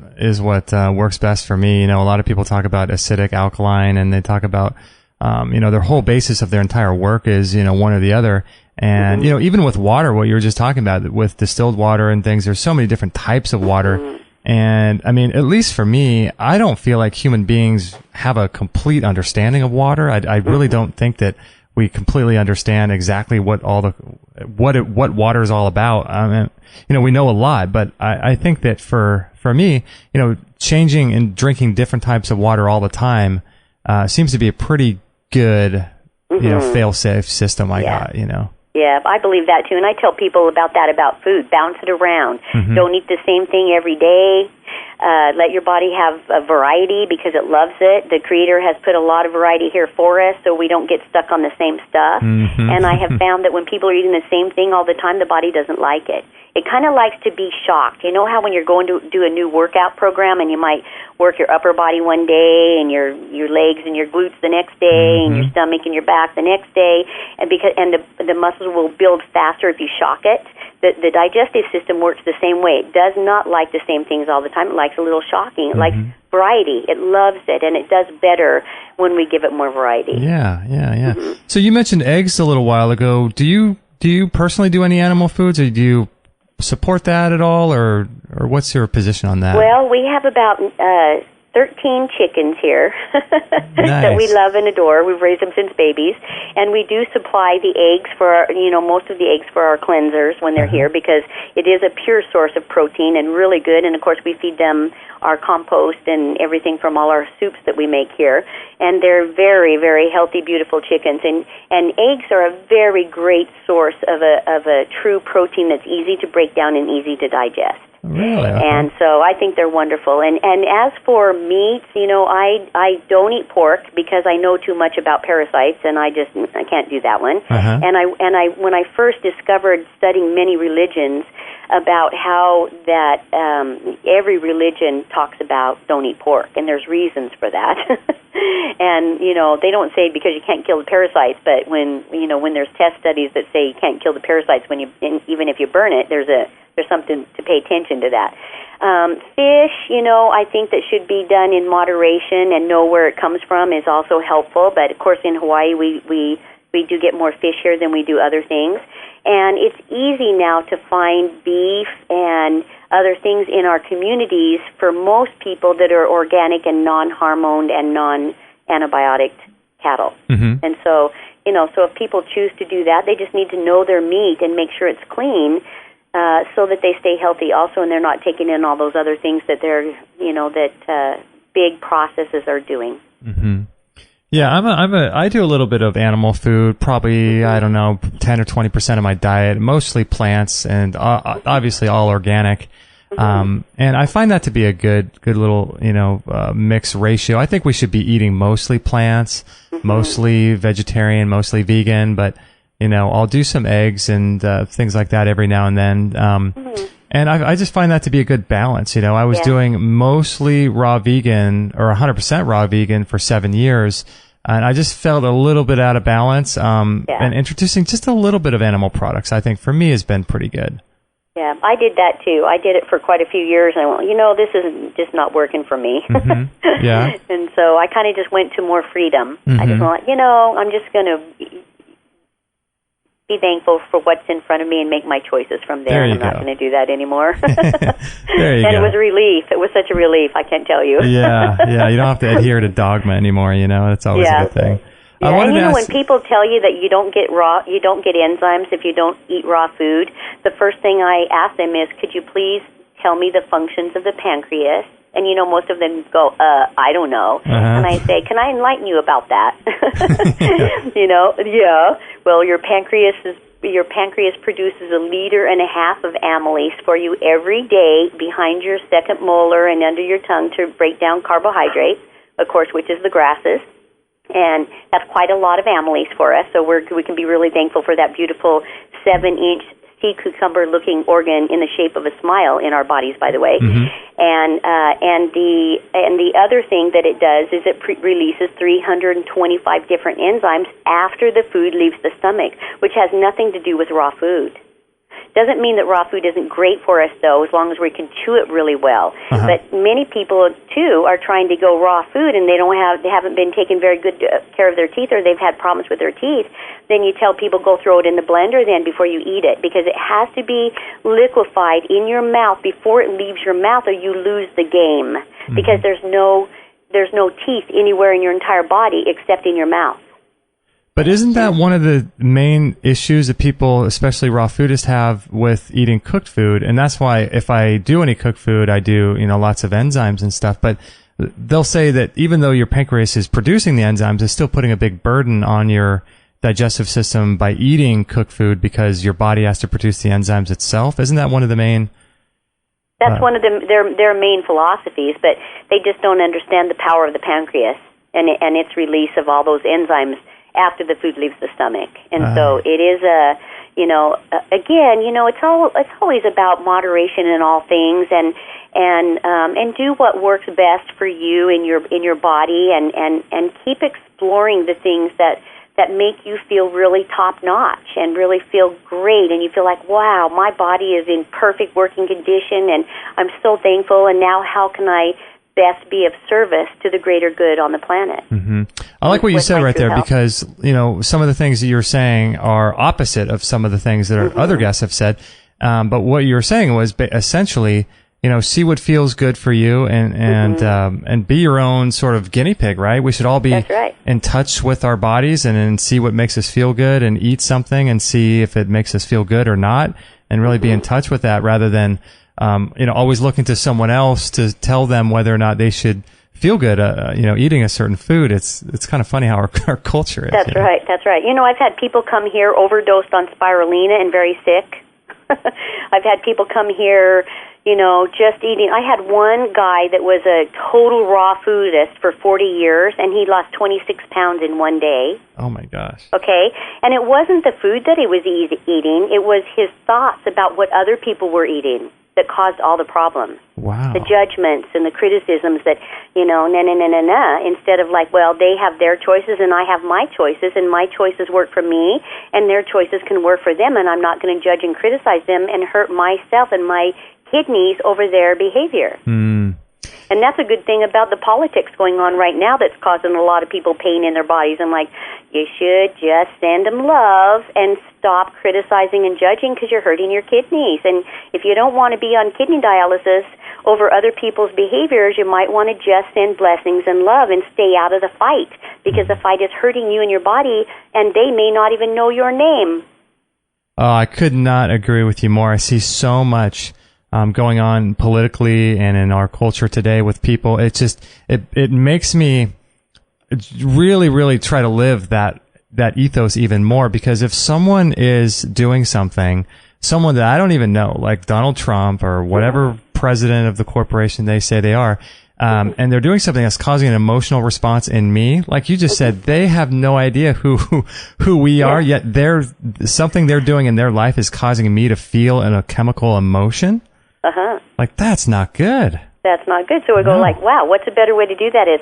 works best for me. A lot of people talk about acidic, alkaline, and they talk about their whole basis of their entire work is one or the other. And even with water, what you were just talking about with distilled water and things, there's so many different types of water. And at least for me, I don't feel like human beings have a complete understanding of water. I really don't think that we completely understand exactly what water is all about. We know a lot, but I think that for me, changing and drinking different types of water all the time seems to be a pretty good, fail-safe system I got. Yeah, I believe that too, and I tell people about food. Bounce it around. Don't eat the same thing every day. Let your body have a variety because it loves it. The Creator has put a lot of variety here for us, so we don't get stuck on the same stuff. And I have found that when people are eating the same thing all the time, the body doesn't like it. It kind of likes to be shocked. You know how when you're going to do a new workout program and you might work your upper body one day and your legs and your glutes the next day and your stomach and your back the next day, and the muscles will build faster if you shock it. The digestive system works the same way. It does not like the same things all the time. It likes a little shocking. It likes variety. It loves it, and it does better when we give it more variety. Yeah. So you mentioned eggs a little while ago. Do you personally do any animal foods, or do you support that at all, or what's your position on that? Well, we have about 13 chickens here that we love and adore. We've raised them since babies, and we do supply the eggs for most of the eggs for our cleansers when they're here, because it is a pure source of protein and really good. And of course, we feed them our compost and everything from all our soups that we make here, and they're very, very healthy, beautiful chickens. And eggs are a very great source of a true protein that's easy to break down and easy to digest. Really? Okay. And so I think they're wonderful. And as for meats, I don't eat pork because I know too much about parasites, and I can't do that one. And I when I first discovered studying many religions, about how that every religion talks about don't eat pork, and there's reasons for that. And they don't say because you can't kill the parasites, but when there's test studies that say you can't kill the parasites even if you burn it, there's something to pay attention to that. Fish, I think that should be done in moderation and know where it comes from is also helpful. But of course, in Hawaii, we do get more fish here than we do other things. And it's easy now to find beef and other things in our communities for most people that are organic and non-hormoned and non-antibiotic cattle. Mm-hmm. And so, so if people choose to do that, they just need to know their meat and make sure it's clean so that they stay healthy also, and they're not taking in all those other things that big processes are doing. Mm-hmm. Yeah, I do a little bit of animal food, probably, I don't know, 10 or 20% of my diet, mostly plants and obviously all organic. Mm-hmm. And I find that to be a good little, mix ratio. I think we should be eating mostly plants, mm-hmm. mostly vegetarian, mostly vegan, but, I'll do some eggs and things like that every now and then. Mm-hmm. And I just find that to be a good balance. I was doing mostly raw vegan or 100% raw vegan for 7 years. And I just felt a little bit out of balance. And introducing just a little bit of animal products, I think for me has been pretty good. Yeah, I did that too. I did it for quite a few years. And I went, this is just not working for me. Mm-hmm. Yeah. And so I kind of just went to more freedom. Mm-hmm. I just went, I'm just going to be thankful for what's in front of me and make my choices from there. I'm not going to do that anymore. There you go. It was a relief. It was such a relief, I can't tell you. Yeah. You don't have to adhere to dogma anymore, That's always a good thing. Yeah. And when people tell you that you don't get enzymes if you don't eat raw food, the first thing I ask them is, could you please tell me the functions of the pancreas? And, most of them go, I don't know. Uh-huh. And I say, can I enlighten you about that? Well, your pancreas produces 1.5 liters of amylase for you every day behind your second molar and under your tongue to break down carbohydrates, of course, which is the grasses. And that's quite a lot of amylase for us, so we can be really thankful for that beautiful 7-inch sea cucumber-looking organ in the shape of a smile in our bodies, by the way. Mm-hmm. And the other thing that it does is it releases 325 different enzymes after the food leaves the stomach, which has nothing to do with raw food. Doesn't mean that raw food isn't great for us, though, as long as we can chew it really well. Uh-huh. But many people, too, are trying to go raw food, and they haven't been taking very good care of their teeth, or they've had problems with their teeth. Then you tell people go throw it in the blender then before you eat it, because it has to be liquefied in your mouth before it leaves your mouth, or you lose the game. Mm-hmm. Because there's no teeth anywhere in your entire body except in your mouth. But isn't that one of the main issues that people, especially raw foodists, have with eating cooked food? And that's why if I do any cooked food, I do, lots of enzymes and stuff. But they'll say that even though your pancreas is producing the enzymes, it's still putting a big burden on your digestive system by eating cooked food because your body has to produce the enzymes itself. Isn't that one of the main? That's one of their main philosophies, but they just don't understand the power of the pancreas and its release of all those enzymes after the food leaves the stomach. And so it is it's always about moderation in all things and do what works best for you in your body and keep exploring the things that make you feel really top-notch and really feel great, and you feel like, wow, my body is in perfect working condition, and I'm so thankful, and now how can I best be of service to the greater good on the planet? Mm-hmm. I like what you said right there, because some of the things that you're saying are opposite of some of the things that mm-hmm. other guests have said, but what you were saying was essentially, see what feels good for you and be your own sort of guinea pig, right? We should all be in touch with our bodies and see what makes us feel good and eat something and see if it makes us feel good or not, and really be in touch with that rather than, always looking to someone else to tell them whether or not they should feel good, eating a certain food. It's kind of funny how our culture is. That's right. I've had people come here overdosed on spirulina and very sick. I've had people come here, just eating. I had one guy that was a total raw foodist for 40 years, and he lost 26 pounds in one day. Oh, my gosh. Okay? And it wasn't the food that he was eating. It was his thoughts about what other people were eating that caused all the problems. Wow. The judgments and the criticisms that, instead of like, well, they have their choices and I have my choices, and my choices work for me and their choices can work for them, and I'm not going to judge and criticize them and hurt myself and my kidneys over their behavior. And that's a good thing about the politics going on right now that's causing a lot of people pain in their bodies. I'm like, you should just send them love and stop criticizing and judging because you're hurting your kidneys. And if you don't want to be on kidney dialysis over other people's behaviors, you might want to just send blessings and love and stay out of the fight, because the fight is hurting you and your body, and they may not even know your name. Oh, I could not agree with you more. I see so much going on politically and in our culture today with people. It just, it makes me really, really try to live that ethos even more, because if someone is doing someone that I don't even know, like Donald Trump or whatever president of the corporation they say they are, and they're doing something that's causing an emotional response in me, like you just said, they have no idea who we are, yet something they're doing in their life is causing me to feel a chemical emotion. Like, that's not good. That's not good. So we go like, wow, what's a better way to do that is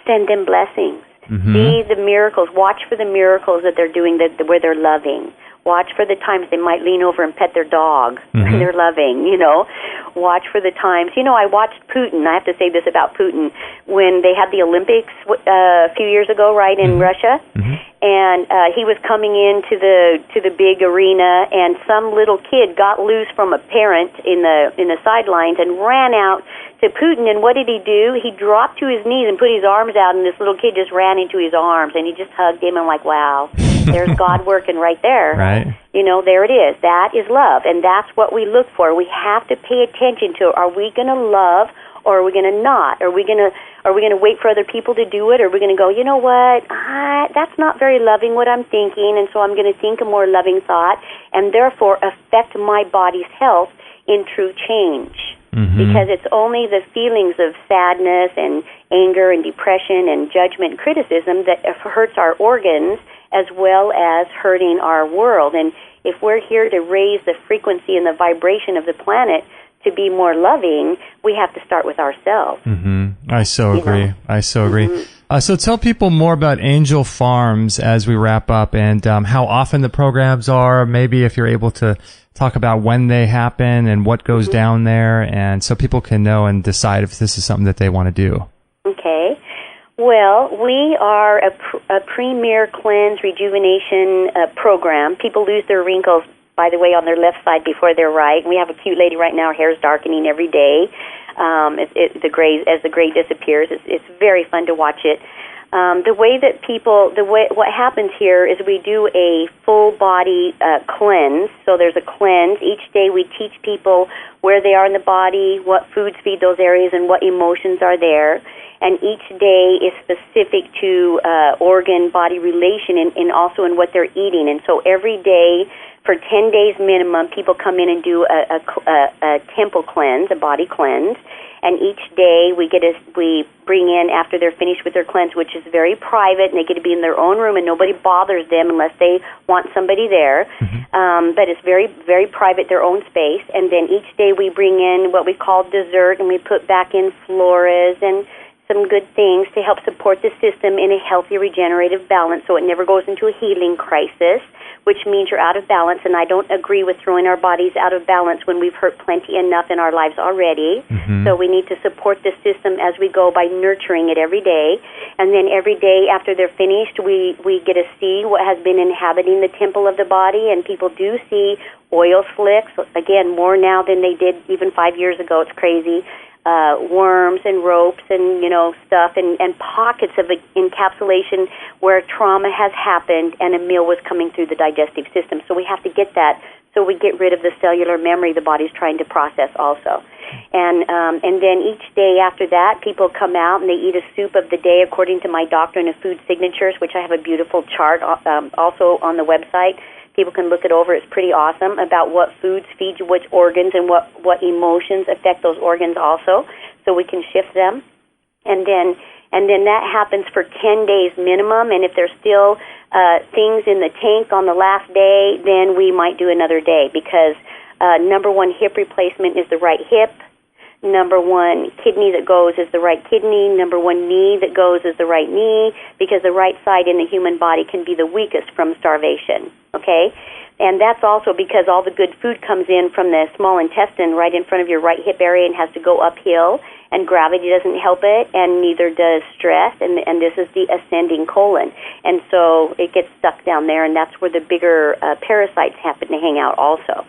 send them blessings. See the miracles. Watch for the miracles that they're doing where they're loving. Watch for the times they might lean over and pet their dog and they're loving, Watch for the times. I watched Putin. I have to say this about Putin. When they had the Olympics a few years ago, right, in Russia, and he was coming into the big arena, and some little kid got loose from a parent in the sidelines and ran out to Putin. And what did he do? He dropped to his knees and put his arms out, and this little kid just ran into his arms, and he just hugged him. And like, wow, there's God working right there. Right. There it is. That is love, and that's what we look for. We have to pay attention to, are we going to love or are we going to not? Are we going to wait for other people to do it, or are we going to go, you know what, that's not very loving what I'm thinking, and so I'm going to think a more loving thought and therefore affect my body's health in true change. Because it's only the feelings of sadness and anger and depression and judgment and criticism that hurts our organs as well as hurting our world. And if we're here to raise the frequency and the vibration of the planet to be more loving, we have to start with ourselves. I so agree. I so agree. So tell people more about Angel Farms as we wrap up, and how often the programs are, maybe if you're able to talk about when they happen and what goes down there, and so people can know and decide if this is something that they want to do. Okay. Well, we are a premier cleanse rejuvenation program. People lose their wrinkles, by the way, on their left side before their right. We have a cute lady right now. Her hair is darkening every day. As the gray disappears, it's very fun to watch it. What happens here is we do a full body cleanse. So there's a cleanse each day. We teach people where they are in the body, what foods feed those areas, and what emotions are there. And each day is specific to organ body relation, and also in what they're eating. And so every day, for 10 days minimum, people come in and do a temple cleanse, a body cleanse. And each day we bring in, after they're finished with their cleanse, which is very private, and they get to be in their own room, and nobody bothers them unless they want somebody there. But it's very, very private, their own space. And then each day we bring in what we call dessert, and we put back in floras and some good things to help support the system in a healthy, regenerative balance, so it never goes into a healing crisis, which means you're out of balance. And I don't agree with throwing our bodies out of balance when we've hurt plenty enough in our lives already. So we need to support the system as we go by nurturing it every day. And then every day after they're finished, we get to see what has been inhabiting the temple of the body, and people do see oil slicks, again, more now than they did even 5 years ago. It's crazy. Worms and ropes and, stuff, and pockets of encapsulation where trauma has happened and a meal was coming through the digestive system. So we have to get that, so we get rid of the cellular memory the body's trying to process also. And then each day after that, people come out and they eat a soup of the day according to my doctrine of food signatures, which I have a beautiful chart also on the website People can look it over. It's pretty awesome about what foods feed you which organs and what emotions affect those organs also, so we can shift them. And then that happens for 10 days minimum, and if there's still things in the tank on the last day, then we might do another day, because number one hip replacement is the right hip. Number one kidney that goes is the right kidney. Number one knee that goes is the right knee, because the right side in the human body can be the weakest from starvation, okay? And that's also because all the good food comes in from the small intestine right in front of your right hip area and has to go uphill, and gravity doesn't help it, and neither does stress, and this is the ascending colon. And so it gets stuck down there, and that's where the bigger parasites happen to hang out also.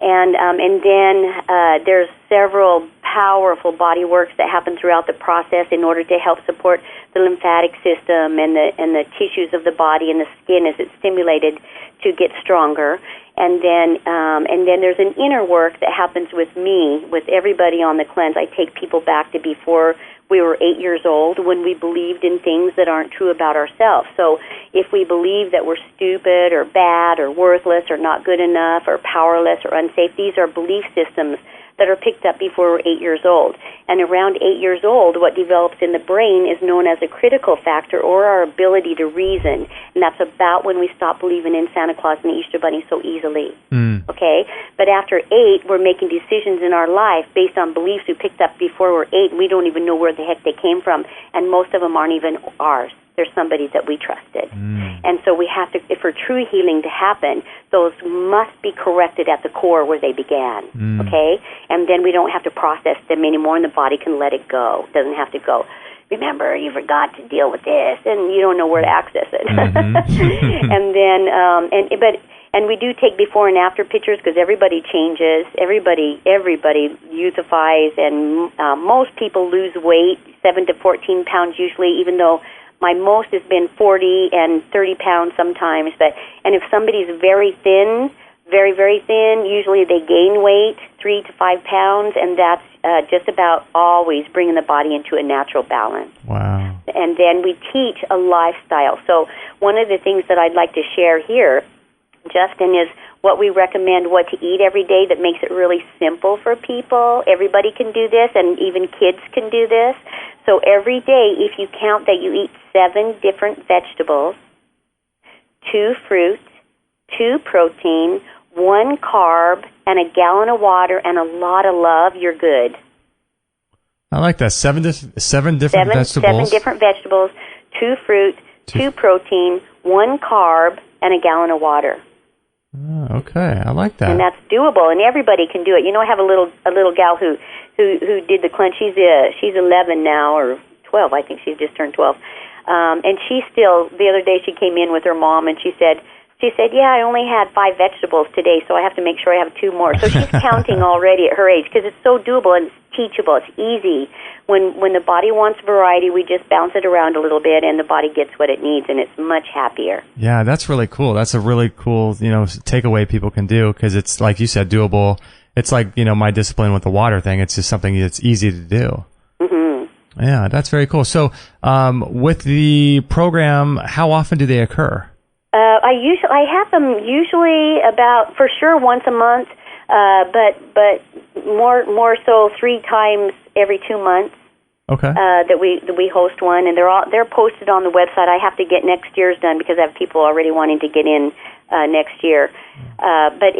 And then there's several powerful body works that happen throughout the process in order to help support the lymphatic system and the tissues of the body and the skin as it's stimulated to get stronger. And then there's an inner work that happens with me, with everybody on the cleanse. I take people back to before we were 8 years old, when we believed in things that aren't true about ourselves. So if we believe that we're stupid or bad or worthless or not good enough or powerless or unsafe, these are belief systems that are picked up before we're 8 years old. And around 8 years old, what develops in the brain is known as a critical factor, or our ability to reason. And that's about when we stop believing in Santa Claus and the Easter Bunny so easily. Okay? But after 8, we're making decisions in our life based on beliefs we picked up before we're 8, and we don't even know where the heck they came from. And most of them aren't even ours. They're somebody that we trusted. And so we have to, for true healing to happen, those must be corrected at the core where they began, okay? And then we don't have to process them anymore, and the body can let it go. It doesn't have to go, remember, you forgot to deal with this, and you don't know where to access it. And then, and we do take before and after pictures, because everybody changes. Everybody youthifies, and most people lose weight, 7 to 14 pounds usually, even though my most has been 40 and 30 pounds sometimes. And if somebody's very thin, very, very thin, usually they gain weight, 3 to 5 pounds, and that's just about always bringing the body into a natural balance. Wow. And then we teach a lifestyle. So one of the things that I'd like to share here, Justin, is what we recommend, what to eat every day that makes it really simple for people. Everybody can do this, and even kids can do this. So every day, if you count that you eat 7 different vegetables, 2 fruits, 2 protein, 1 carb, and a gallon of water, and a lot of love, you're good. I like that. 7 different vegetables. 7 different vegetables, 2 fruit, 2 protein, 1 carb, and a gallon of water. Oh, okay, I like that. And that's doable, and everybody can do it. You know, I have a little gal who did the cleanse. She's 11 now, or 12. I think she's just turned 12. And she still, the other day she came in with her mom, and she said, yeah, I only had 5 vegetables today, so I have to make sure I have 2 more. So she's counting already at her age, because it's so doable and it's teachable. It's easy. When the body wants variety, we just bounce it around a little bit, and the body gets what it needs, and it's much happier. Yeah, that's really cool. That's a really cool, takeaway people can do, because it's, like you said, doable. It's like, my discipline with the water thing. It's just something that's easy to do. Mm-hmm. Yeah, that's very cool. So with the program, how often do they occur? I have them usually about, for sure, once a month, but more so 3 times every 2 months. Okay. That we host one, and they're posted on the website. I have to get next year's done because I have people already wanting to get in next year. But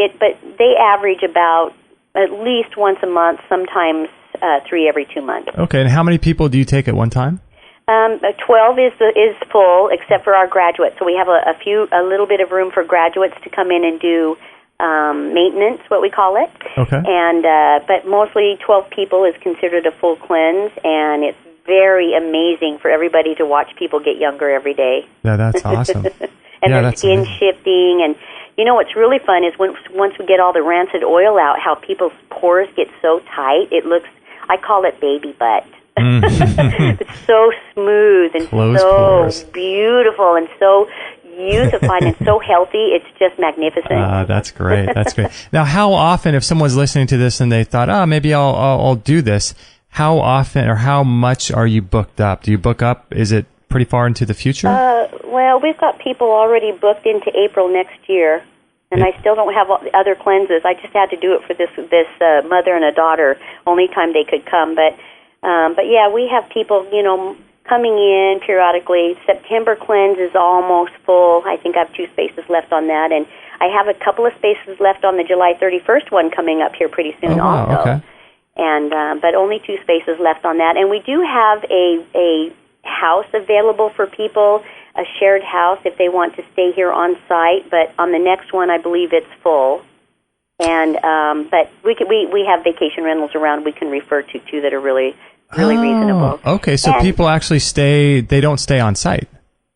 they average about at least once a month, sometimes 3 every 2 months. Okay. And how many people do you take at one time? 12 is full, except for our graduates. So we have a little bit of room for graduates to come in and do maintenance, what we call it. Okay. And but mostly 12 people is considered a full cleanse, and it's very amazing for everybody to watch people get younger every day. Yeah, that's awesome. And their skin shifting, and what's really fun is once we get all the rancid oil out, how people's pores get so tight. It looks, I call it baby butt. It's so smooth and Closed so pores. Beautiful and so youthifying and so healthy. It's just magnificent. That's great. That's great. Now, how often, if someone's listening to this and they thought, maybe I'll do this, how often or how much are you booked up? Do you book up? Is it pretty far into the future? Well, we've got people already booked into April next year. And I still don't have all the other cleanses. I just had to do it for this mother and a daughter, only time they could come. But yeah, we have people, coming in periodically. September cleanse is almost full. I think I have 2 spaces left on that, and I have a couple of spaces left on the July 31st one coming up here pretty soon also. Okay. And but only 2 spaces left on that. And we do have a house available for people, a shared house if they want to stay here on site. But on the next one, I believe it's full. And but we have vacation rentals around we can refer to too that are really reasonable. Okay, so people actually stay. They don't stay on site.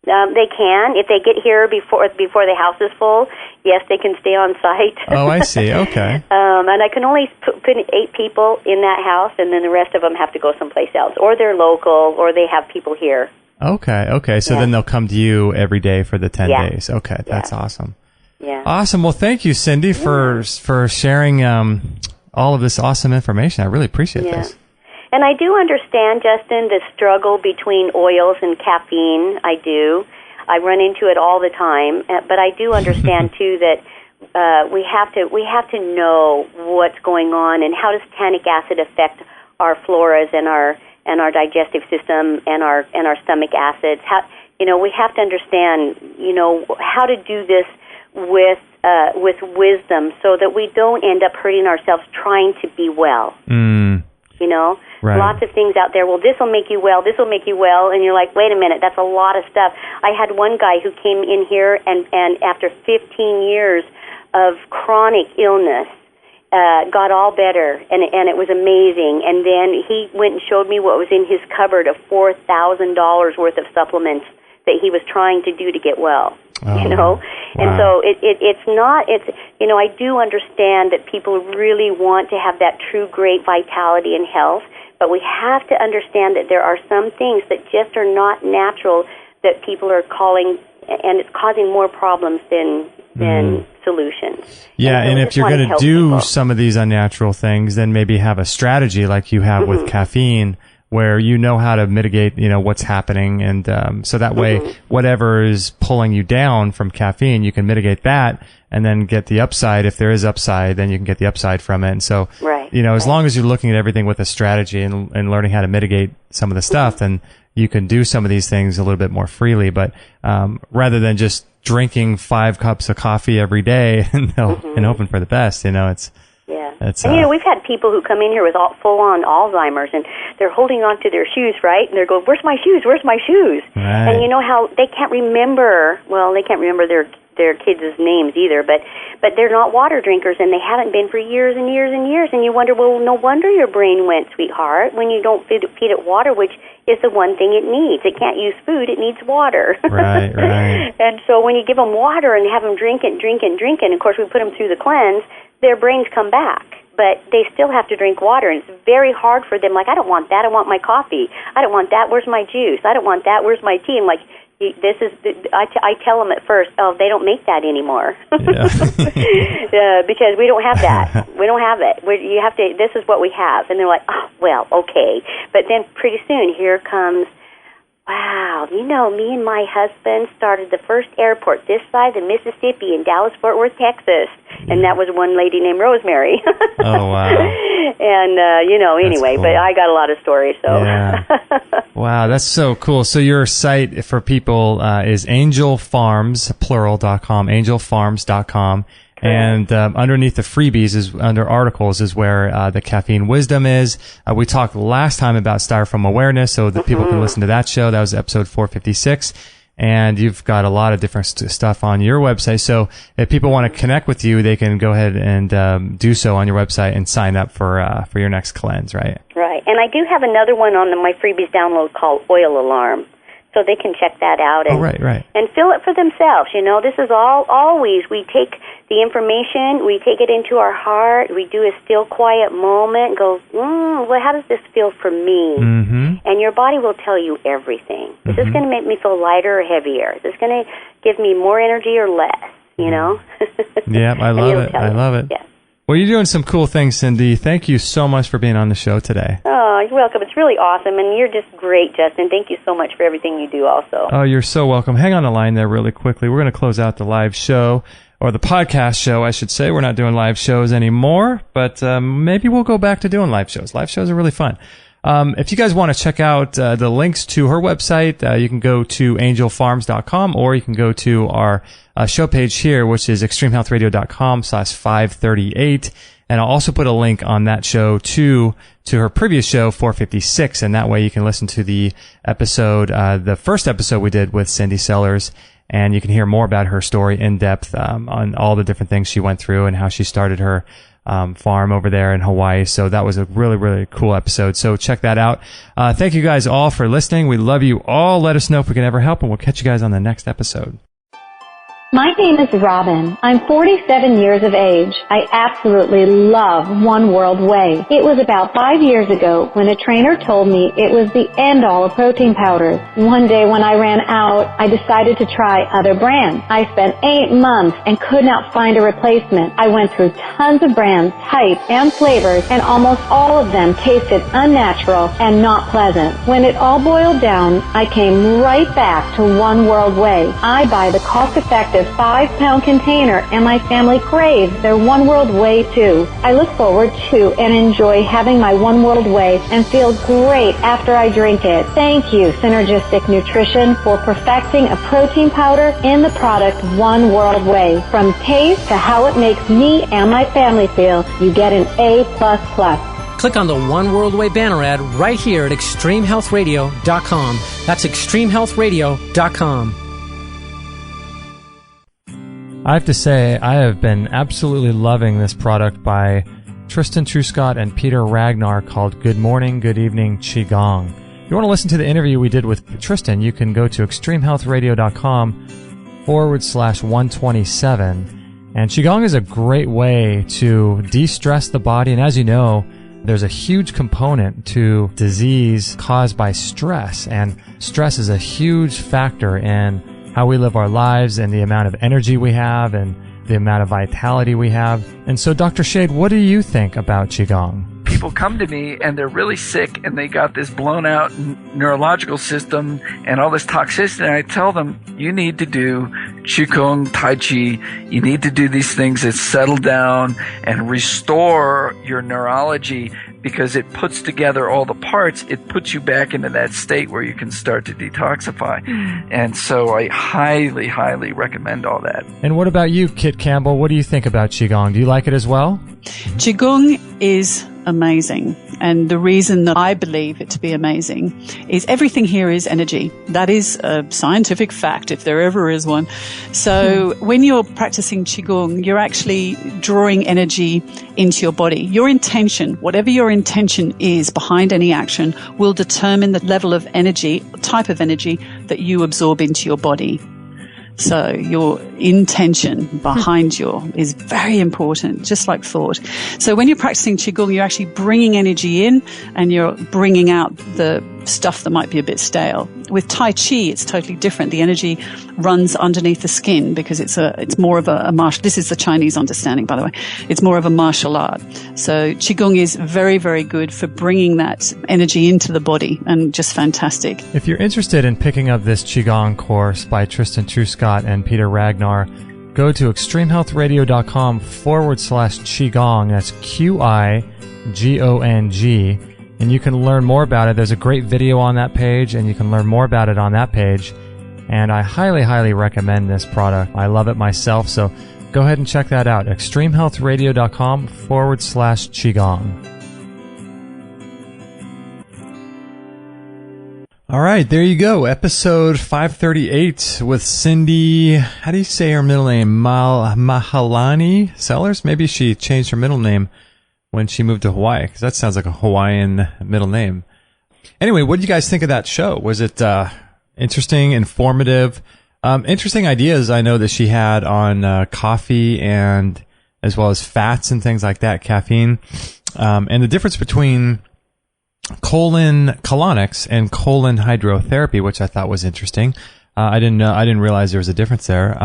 They can if they get here before the house is full. Yes, they can stay on site. Oh, I see. Okay. And I can only put 8 people in that house, and then the rest of them have to go someplace else, or they're local, or they have people here. Okay. So then they'll come to you every day for the 10 days. Okay, that's awesome. Yeah. Awesome. Well, thank you, Cindy, for sharing all of this awesome information. I really appreciate this. And I do understand, Justin, the struggle between oils and caffeine. I do. I run into it all the time. But I do understand, too, that we have to know what's going on and how does tannic acid affect our floras and our digestive system and our stomach acids. How, we have to understand, how to do this with wisdom so that we don't end up hurting ourselves trying to be well. Right. Lots of things out there. Well, this will make you well. This will make you well. And you're like, wait a minute, that's a lot of stuff. I had one guy who came in here and after 15 years of chronic illness, got all better, and it was amazing. And then he went and showed me what was in his cupboard of $4,000 worth of supplements that he was trying to do to get well. And so I do understand that people really want to have that true great vitality and health, but we have to understand that there are some things that just are not natural that people are calling, and it's causing more problems than solutions. Yeah, and if you're going to do some of these unnatural things, then maybe have a strategy like you have with caffeine, where you know how to mitigate, what's happening, and so that way, whatever is pulling you down from caffeine, you can mitigate that, and then get the upside. If there is upside, then you can get the upside from it. And so, as long as you're looking at everything with a strategy and learning how to mitigate some of the stuff, then you can do some of these things a little bit more freely. But rather than just drinking 5 cups of coffee every day and hoping for the best, and we've had people who come in here with full-on Alzheimer's, and they're holding on to their shoes, right? And they're going, "Where's my shoes? Where's my shoes?" Right. And you know how they can't remember. Well, they can't remember their kids' names either, but they're not water drinkers, and they haven't been for years and years and years. And you wonder, well, no wonder your brain went, sweetheart, when you don't feed it water, which is the one thing it needs. It can't use food; it needs water. Right. And so when you give them water and have them drink it, and of course we put them through the cleanse, their brains come back. But they still have to drink water, and it's very hard for them. Like, I don't want that. I want my coffee. I don't want that. Where's my juice? I don't want that. Where's my tea? I'm like, I tell them at first, they don't make that anymore. Because we don't have that. We don't have it. You have to. This is what we have. And they're like, oh, well, okay. But then pretty soon here comes, wow, me and my husband started the first airport this side of the Mississippi in Dallas-Fort Worth, Texas. And that was one lady named Rosemary. Oh, wow. And, anyway, cool. But I got a lot of stories, so. Yeah. Wow, that's so cool. So your site for people is angelfarms.com, angelfarms.com. And underneath the freebies, under articles, is where the caffeine wisdom is. We talked last time about styrofoam awareness, so that people can listen to that show. That was episode 456. And you've got a lot of different stuff on your website. So if people want to connect with you, they can go ahead and do so on your website and sign up for your next cleanse, right? Right. And I do have another one on my freebies download called Oil Alarm. So they can check that out and and feel it for themselves. This is always we take the information, we take it into our heart, we do a still, quiet moment, and go, well, how does this feel for me? Mm-hmm. And your body will tell you everything. Is this going to make me feel lighter or heavier? Is this going to give me more energy or less? Yeah, I love it. I love it. Yeah. Well, you're doing some cool things, Cindy. Thank you so much for being on the show today. Oh, you're welcome. It's really awesome, and you're just great, Justin. Thank you so much for everything you do also. Oh, you're so welcome. Hang on the line there really quickly. We're going to close out the live show. or the podcast show, I should say. We're not doing live shows anymore, but maybe we'll go back to doing live shows. Live shows are really fun. If you guys want to check out the links to her website, you can go to angelfarms.com, or you can go to our show page here, which is extremehealthradio.com/538. And I'll also put a link on that show to her previous show, 456, and that way you can listen to the episode, the first episode we did with Cindy Sellers, and you can hear more about her story in depth on all the different things she went through and how she started her farm over there in Hawaii. So that was a really, really cool episode. So check that out. Thank you guys all for listening. We love you all. Let us know if we can ever help, and we'll catch you guys on the next episode. My name is Robin. I'm 47 years of age. I absolutely love One World Whey. It was about 5 years ago when a trainer told me it was the end-all of protein powders. One day when I ran out, I decided to try other brands. I spent 8 months and could not find a replacement. I went through tons of brands, types, and flavors, and almost all of them tasted unnatural and not pleasant. When it all boiled down, I came right back to One World Whey. I buy the cost-effective 5-pound container, and my family craves their One World Whey too. I look forward to and enjoy having my One World Whey and feel great after I drink it. Thank you, Synergistic Nutrition, for perfecting a protein powder in the product One World Whey. From taste to how it makes me and my family feel, you get an A++. Click on the One World Whey banner ad right here at extremehealthradio.com. That's extremehealthradio.com. I have to say, I have been absolutely loving this product by Tristan Truscott and Peter Ragnar called Good Morning, Good Evening, Qigong. If you want to listen to the interview we did with Tristan, you can go to extremehealthradio.com/127. And Qigong is a great way to de-stress the body. And as you know, there's a huge component to disease caused by stress. And stress is a huge factor in how we live our lives and the amount of energy we have and the amount of vitality we have. And so, Dr. Shade, what do you think about Qigong? People come to me and they're really sick and they got this blown out neurological system and all this toxicity. And I tell them, you need to do Qigong, Tai Chi. You need to do these things that settle down and restore your neurology, because it puts together all the parts. It puts you back into that state where you can start to detoxify. And so I highly, highly recommend all that. And what about you, Kit Campbell? What do you think about Qigong? Do you like it as well? Qigong is amazing. And the reason that I believe it to be amazing is everything here is energy. That is a scientific fact, if there ever is one. So when you're practicing Qigong, you're actually drawing energy into your body. Your intention, whatever your intention is behind any action, will determine the level of energy, type of energy that you absorb into your body. So your intention behind is very important, just like thought. So when you're practicing Qigong, you're actually bringing energy in and you're bringing out the stuff that might be a bit stale. With Tai Chi, it's totally different. The energy runs underneath the skin because it's more of a martial. This is the Chinese understanding, by the way. It's more of a martial art. So Qigong is very, very good for bringing that energy into the body, and just fantastic. If you're interested in picking up this Qigong course by Tristan Truscott and Peter Ragnar, go to extremehealthradio.com/Qigong. That's QIGONG. And you can learn more about it. There's a great video on that page, and you can learn more about it on that page. And I highly, highly recommend this product. I love it myself, so go ahead and check that out. extremehealthradio.com/Qigong. All right, there you go. Episode 538 with Cindy. How do you say her middle name? Mahalani Sellers? Maybe she changed her middle name when she moved to Hawaii, because that sounds like a Hawaiian middle name. Anyway, what did you guys think of that show? Was it interesting, informative? Interesting ideas I know that she had on coffee and as well as fats and things like that, caffeine, and the difference between colonics and colon hydrotherapy, which I thought was interesting. I didn't realize there was a difference there.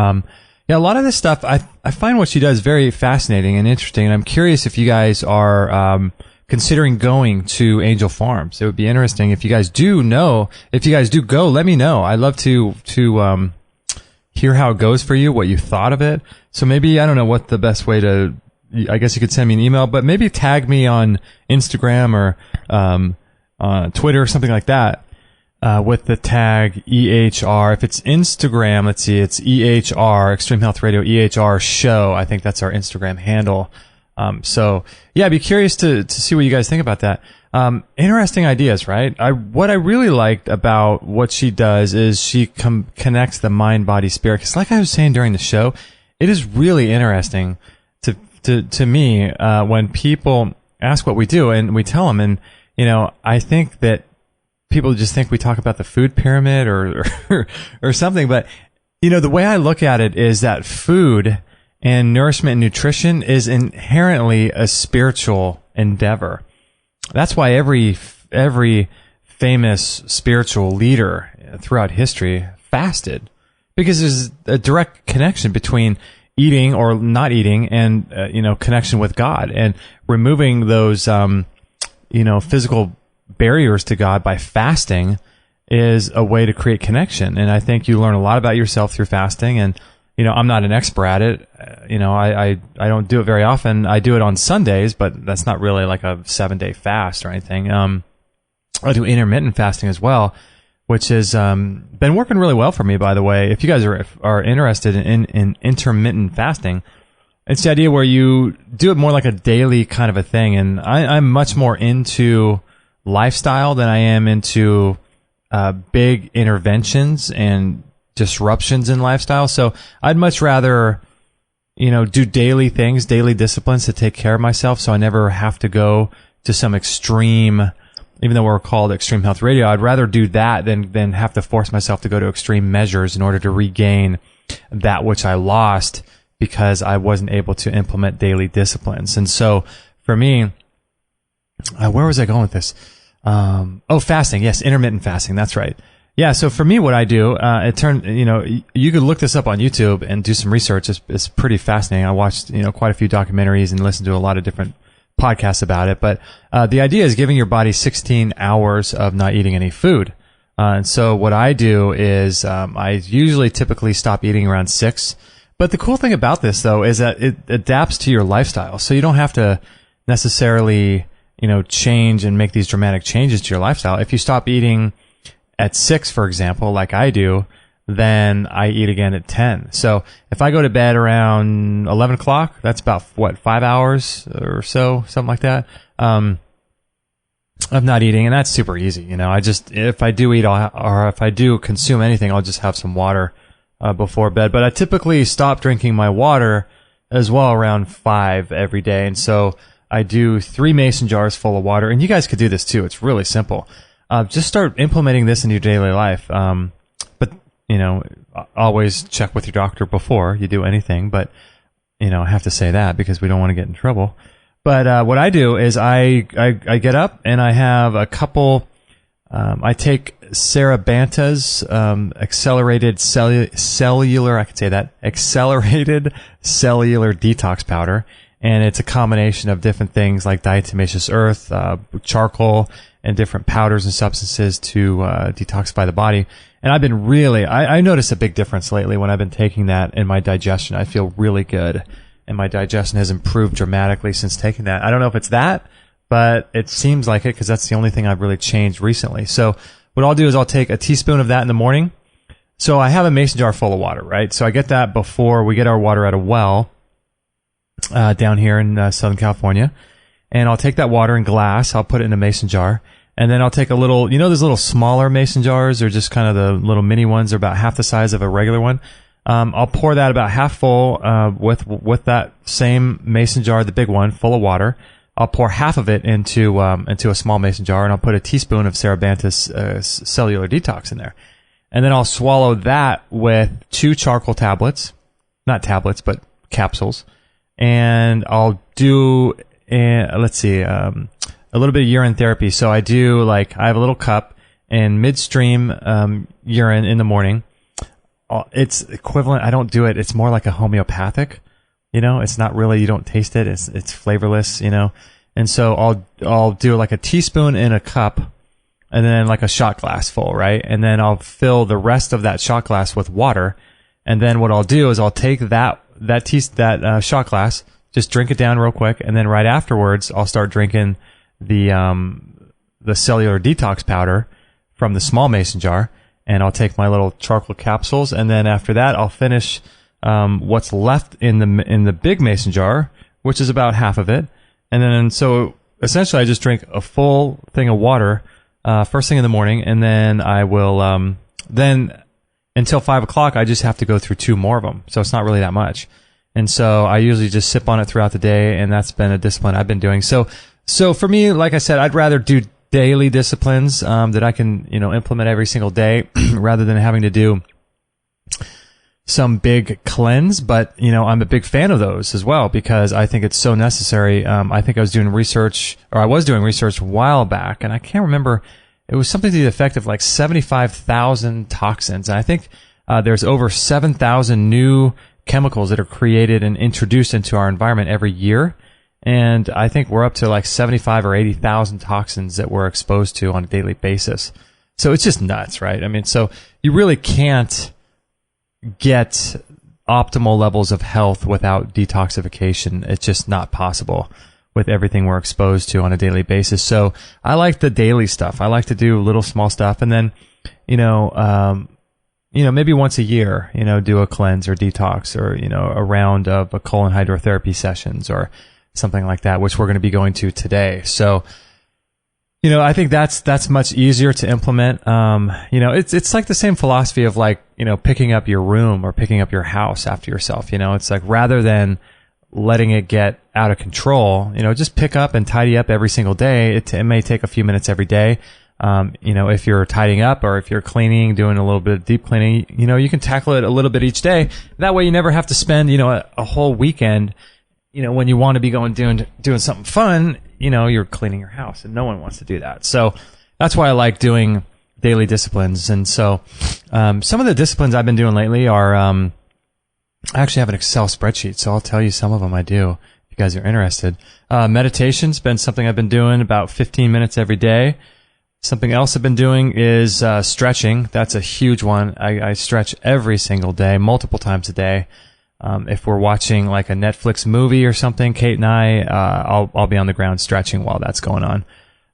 Yeah, a lot of this stuff, I find what she does very fascinating and interesting, and I'm curious if you guys are considering going to Angel Farms. It would be interesting if you guys do go, let me know. I'd love to hear how it goes for you, what you thought of it. So maybe, I don't know what the best way to, I guess you could send me an email, but maybe tag me on Instagram or Twitter or something like that with the tag EHR. If it's Instagram, let's see, it's EHR, Extreme Health Radio EHR Show. I think that's our Instagram handle. So yeah, I'd be curious to see what you guys think about that. Interesting ideas, right? What I really liked about what she does is she connects the mind, body, spirit. Because like I was saying during the show, it is really interesting to me when people ask what we do and we tell them. And you know, I think that people just think we talk about the food pyramid or something. But you know, the way I look at it is that food and nourishment and nutrition is inherently a spiritual endeavor. That's why every famous spiritual leader throughout history fasted, because there's a direct connection between eating or not eating and connection with God, and removing those physical barriers to God by fasting is a way to create connection. And I think you learn a lot about yourself through fasting. And I'm not an expert at it. I don't do it very often. I do it on Sundays, but that's not really like a 7-day fast or anything. I do intermittent fasting as well, which has been working really well for me, by the way. If you guys are interested in intermittent fasting, it's the idea where you do it more like a daily kind of a thing. And I'm much more into lifestyle than I am into big interventions and disruptions in lifestyle. So I'd much rather, do daily things, daily disciplines to take care of myself, so I never have to go to some extreme, even though we're called Extreme Health Radio, I'd rather do that than have to force myself to go to extreme measures in order to regain that which I lost because I wasn't able to implement daily disciplines. And so for me, where was I going with this? Fasting. Yes, intermittent fasting. That's right. Yeah, so for me, what I do, you could look this up on YouTube and do some research. It's pretty fascinating. I watched, quite a few documentaries and listened to a lot of different podcasts about it. But the idea is giving your body 16 hours of not eating any food. And so what I do is I usually typically stop eating around 6. But the cool thing about this, though, is that it adapts to your lifestyle. So you don't have to necessarily, change and make these dramatic changes to your lifestyle. If you stop eating at 6, for example, like I do, then I eat again at 10. So if I go to bed around 11 o'clock, that's about, 5 hours or so, something like that, of not eating. And that's super easy. If I do eat or if I do consume anything, I'll just have some water before bed. But I typically stop drinking my water as well around 5 every day. And so I do 3 mason jars full of water. And you guys could do this too. It's really simple. Just start implementing this in your daily life. But, always check with your doctor before you do anything. But, I have to say that because we don't want to get in trouble. But what I do is I get up and I have a couple, I take Sarah Banta's accelerated cellular, I could say that, accelerated cellular detox powder. And it's a combination of different things like diatomaceous earth, charcoal, and different powders and substances to detoxify the body. And I've been I noticed a big difference lately when I've been taking that in my digestion. I feel really good, and my digestion has improved dramatically since taking that. I don't know if it's that, but it seems like it because that's the only thing I've really changed recently. So what I'll do is I'll take a teaspoon of that in the morning. So I have a mason jar full of water, right? So I get that before we get our water at a well down here in Southern California. And I'll take that water in glass. I'll put it in a mason jar. And then I'll take a little, those little smaller mason jars or just kind of the little mini ones. They're about half the size of a regular one. I'll pour that about half full with that same mason jar, the big one, full of water. I'll pour half of it into a small mason jar, and I'll put a teaspoon of Sarah Banta's cellular detox in there. And then I'll swallow that with 2 charcoal tablets. Not tablets, but capsules. And I'll do, a little bit of urine therapy. So I do I have a little cup and midstream urine in the morning. It's equivalent. I don't do it. It's more like a homeopathic. It's not really. You don't taste it. It's flavorless. And so I'll do like a teaspoon in a cup, and then like a shot glass full, right? And then I'll fill the rest of that shot glass with water, And then what I'll do is I'll take that shot glass, just drink it down real quick, and then right afterwards I'll start drinking the cellular detox powder from the small mason jar, and I'll take my little charcoal capsules, and then after that I'll finish what's left in the big mason jar, which is about half of it. And then so essentially I just drink a full thing of water first thing in the morning, and then I will then until 5 o'clock I just have to go through 2 more of them, so it's not really that much. And so I usually just sip on it throughout the day, and that's been a discipline I've been doing. So for me, like I said, I'd rather do daily disciplines that I can implement every single day rather than having to do some big cleanse. But I'm a big fan of those as well because I think it's so necessary. I think I was doing research a while back, and I can't remember. It was something to the effect of like 75,000 toxins, and I think there's over 7,000 new chemicals that are created and introduced into our environment every year. And I think we're up to like 75 or 80,000 toxins that we're exposed to on a daily basis. So it's just nuts, right? I mean, so you really can't get optimal levels of health without detoxification. It's just not possible with everything we're exposed to on a daily basis. So I like the daily stuff. I like to do little small stuff, and then, maybe once a year, do a cleanse or detox, or, a round of a colon hydrotherapy sessions or something like that, which we're going to be going to today. So, I think that's much easier to implement. It's like the same philosophy of like, picking up your room or picking up your house after yourself. It's like rather than letting it get out of control, just pick up and tidy up every single day. It may take a few minutes every day. If you're tidying up or if you're cleaning, doing a little bit of deep cleaning, you can tackle it a little bit each day. That way you never have to spend, a whole weekend, when you want to be doing something fun, you're cleaning your house, and no one wants to do that. So that's why I like doing daily disciplines. And so, some of the disciplines I've been doing lately are, I actually have an Excel spreadsheet, so I'll tell you some of them I do if you guys are interested. Meditation's been something I've been doing about 15 minutes every day. Something else I've been doing is stretching. That's a huge one. I stretch every single day, multiple times a day. If we're watching like a Netflix movie or something, Kate and I'll be on the ground stretching while that's going on.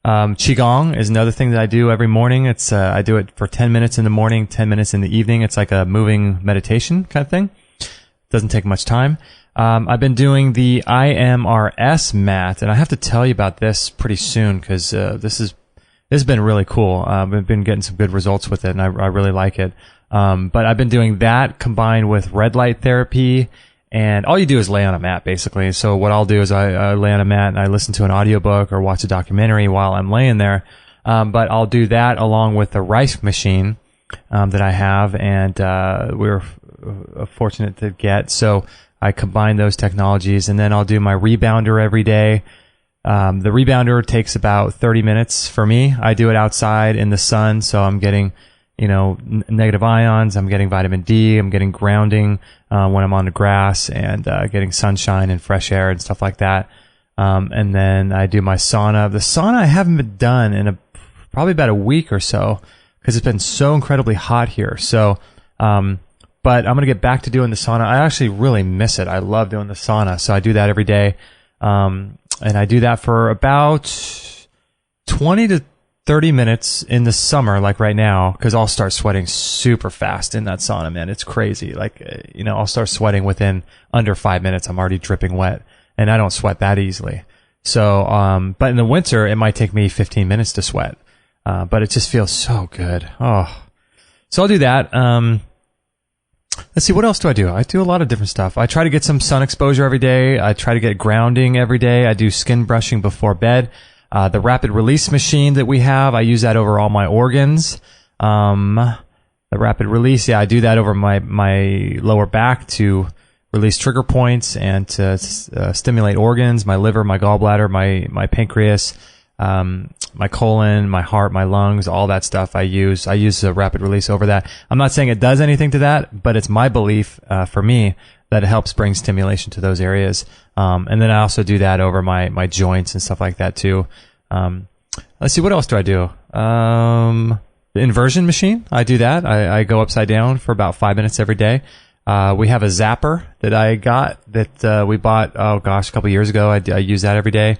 Qi Gong is another thing that I do every morning. It's I do it for 10 minutes in the morning, 10 minutes in the evening. It's like a moving meditation kind of thing. Doesn't take much time. I've been doing the IMRS mat, and I have to tell you about this pretty soon because this has been really cool. I've been getting some good results with it, and I really like it. But I've been doing that combined with red light therapy, and all you do is lay on a mat, basically. So what I'll do is I lay on a mat and I listen to an audiobook or watch a documentary while I'm laying there. But I'll do that along with the rice machine that I have, and we're fortunate to get. So I combine those technologies, and then I'll do my rebounder every day. The rebounder takes about 30 minutes for me. I do it outside in the sun, so I'm getting negative ions, I'm getting vitamin D, I'm getting grounding when I'm on the grass, and getting sunshine and fresh air and stuff like that. And then I do my sauna. The sauna I haven't been done in probably about a week or so because it's been so incredibly hot here. So, but I'm going to get back to doing the sauna. I actually really miss it. I love doing the sauna, so I do that every day. And I do that for about 20 to 30 minutes in the summer, like right now, because I'll start sweating super fast in that sauna, man. It's crazy. Like, I'll start sweating within under 5 minutes. I'm already dripping wet, and I don't sweat that easily. So, but in the winter, it might take me 15 minutes to sweat. But it just feels so good. Oh, so I'll do that. Let's see, what else do I do? I do a lot of different stuff. I try to get some sun exposure every day. I try to get grounding every day. I do skin brushing before bed. The rapid release machine that we have, I use that over all my organs. The rapid release, I do that over my lower back to release trigger points and to stimulate organs, my liver, my gallbladder, my pancreas, my colon, my heart, my lungs, all that stuff I use the rapid release over that. I'm not saying it does anything to that, but it's my belief, for me, that it helps bring stimulation to those areas. And then I also do that over my joints and stuff like that too. Let's see, what else do I do? The inversion machine, I do that. I go upside down for about 5 minutes every day. We have a zapper that I got that we bought, a couple years ago. I use that every day.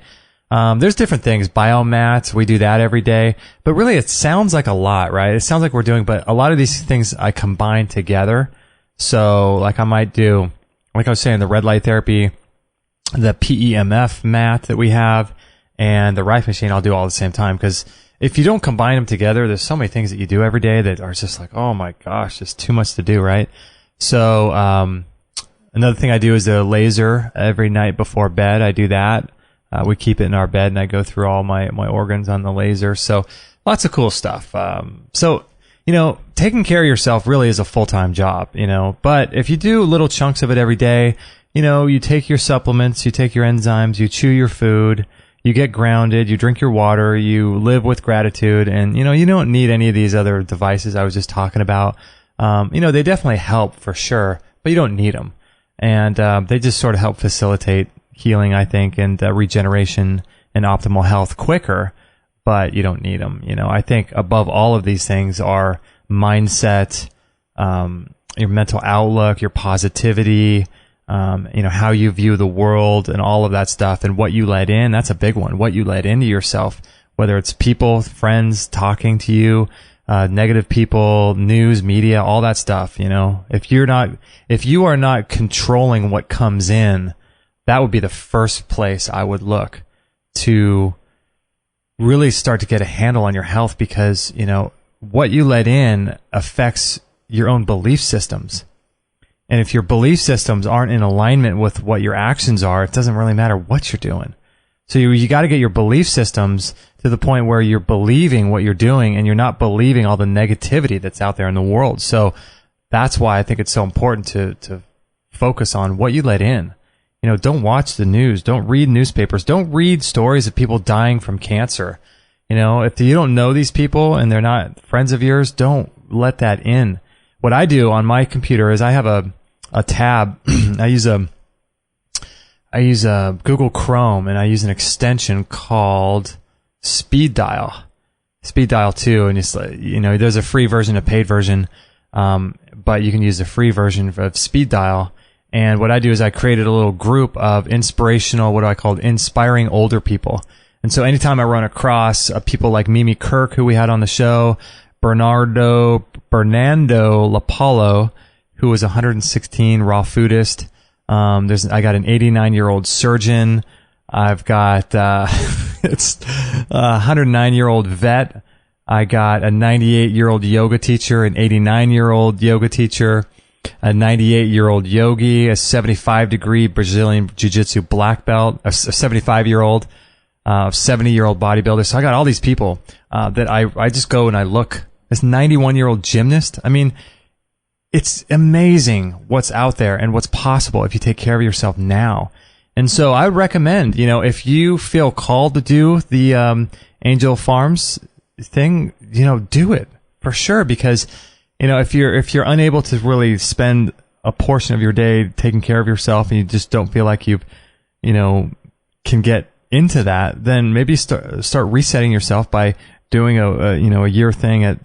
There's different things. Biomats, we do that every day. But really, it sounds like a lot, right? It sounds like we're doing, but a lot of these things I combine together. So, like I might do, like I was saying, the red light therapy, the PEMF mat that we have, and the Rife machine I'll do all at the same time. Because if you don't combine them together, there's so many things that you do every day that are just like, oh my gosh, just too much to do, right? So, another thing I do is the laser every night before bed. I do that. We keep it in our bed and I go through all my organs on the laser. So lots of cool stuff. So, taking care of yourself really is a full-time job, but if you do little chunks of it every day, you take your supplements, you take your enzymes, you chew your food, you get grounded, you drink your water, you live with gratitude, and, you don't need any of these other devices I was just talking about. They definitely help for sure, but you don't need them. And they just sort of help facilitate healing, I think, and regeneration and optimal health quicker, but you don't need them. I think above all of these things are mindset, your mental outlook, your positivity, how you view the world and all of that stuff, and what you let in. That's a big one. What you let into yourself, whether it's people, friends talking to you, negative people, news, media, all that stuff. If you are not controlling what comes in, that would be the first place I would look to really start to get a handle on your health, because, what you let in affects your own belief systems. And if your belief systems aren't in alignment with what your actions are, it doesn't really matter what you're doing. So you got to get your belief systems to the point where you're believing what you're doing and you're not believing all the negativity that's out there in the world. So that's why I think it's so important to focus on what you let in. Don't watch the news. Don't read newspapers. Don't read stories of people dying from cancer. If you don't know these people and they're not friends of yours, don't let that in. What I do on my computer is I have a tab. I use a Google Chrome, and I use an extension called Speed Dial 2. And it's like, there's a free version, a paid version, but you can use the free version of Speed Dial. And what I do is I created a little group of inspiring older people. And so anytime I run across people like Mimi Kirk, who we had on the show, Bernardo Lapallo, who was 116 raw foodist. I got an 89-year-old surgeon. I've got it's a 109-year-old vet. I got a 98-year-old yoga teacher, an 89-year-old yoga teacher, a 98-year-old yogi, a 75-degree Brazilian Jiu-Jitsu black belt, a 75-year-old, 70-year-old bodybuilder. So I got all these people that I just go and I look. This 91-year-old gymnast. I mean, it's amazing what's out there and what's possible if you take care of yourself now. And so I would recommend, if you feel called to do the Angel Farms thing, do it for sure, because if you're unable to really spend a portion of your day taking care of yourself and you just don't feel like you can get into that, then maybe start resetting yourself by doing a year thing at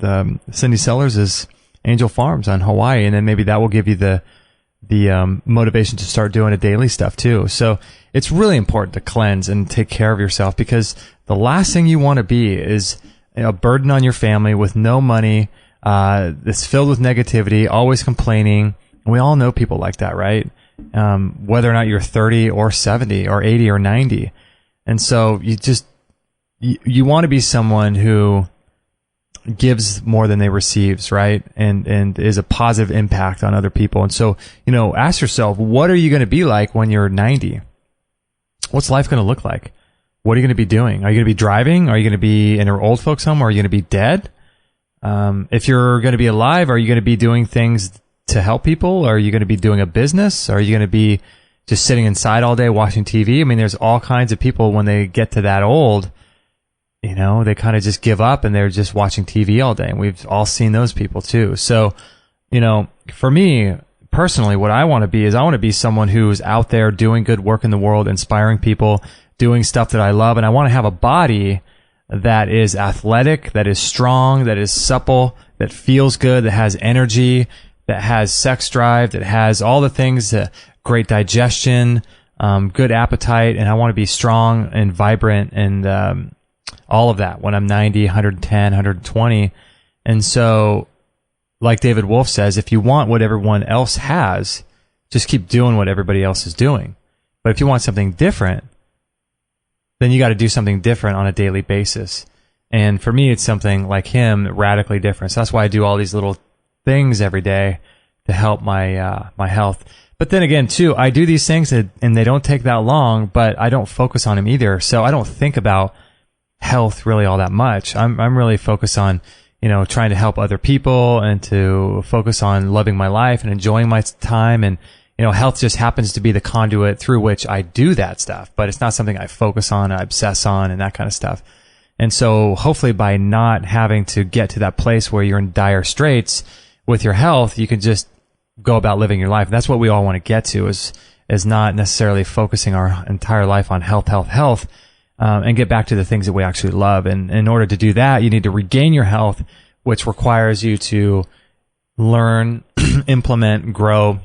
Cindy Sellers' Angel Farms on Hawaii, and then maybe that will give you the motivation to start doing a daily stuff too. So it's really important to cleanse and take care of yourself, because the last thing you want to be is a burden on your family with no money, that's filled with negativity, always complaining. We all know people like that, right? Whether or not you're 30 or 70 or 80 or 90. And so you want to be someone who gives more than they receives, right? And is a positive impact on other people. And so, ask yourself, what are you going to be like when you're 90? What's life going to look like? What are you going to be doing? Are you going to be driving? Are you going to be in an old folks home? Or are you going to be dead? If you're going to be alive, are you going to be doing things to help people? Are you going to be doing a business? Are you going to be just sitting inside all day watching TV? I mean, there's all kinds of people when they get to that old, they kind of just give up and they're just watching TV all day. And we've all seen those people too. So, for me personally, what I want to be is I want to be someone who's out there doing good work in the world, inspiring people, doing stuff that I love. And I want to have a body that is athletic, that is strong, that is supple, that feels good, that has energy, that has sex drive, that has all the things, great digestion, good appetite, and I want to be strong and vibrant and all of that when I'm 90, 110, 120. And so, like David Wolf says, if you want what everyone else has, just keep doing what everybody else is doing. But if you want something different, then you got to do something different on a daily basis. And for me, it's something like him, radically different. So that's why I do all these little things every day to help my my health. But then again, too, I do these things and they don't take that long, but I don't focus on them either. So I don't think about health really all that much. I'm really focused on, trying to help other people and to focus on loving my life and enjoying my time. And, health just happens to be the conduit through which I do that stuff, but it's not something I focus on, I obsess on, and that kind of stuff. And so hopefully by not having to get to that place where you're in dire straits with your health, you can just go about living your life. And that's what we all want to get to, is not necessarily focusing our entire life on health, and get back to the things that we actually love. And in order to do that, you need to regain your health, which requires you to learn, implement, grow,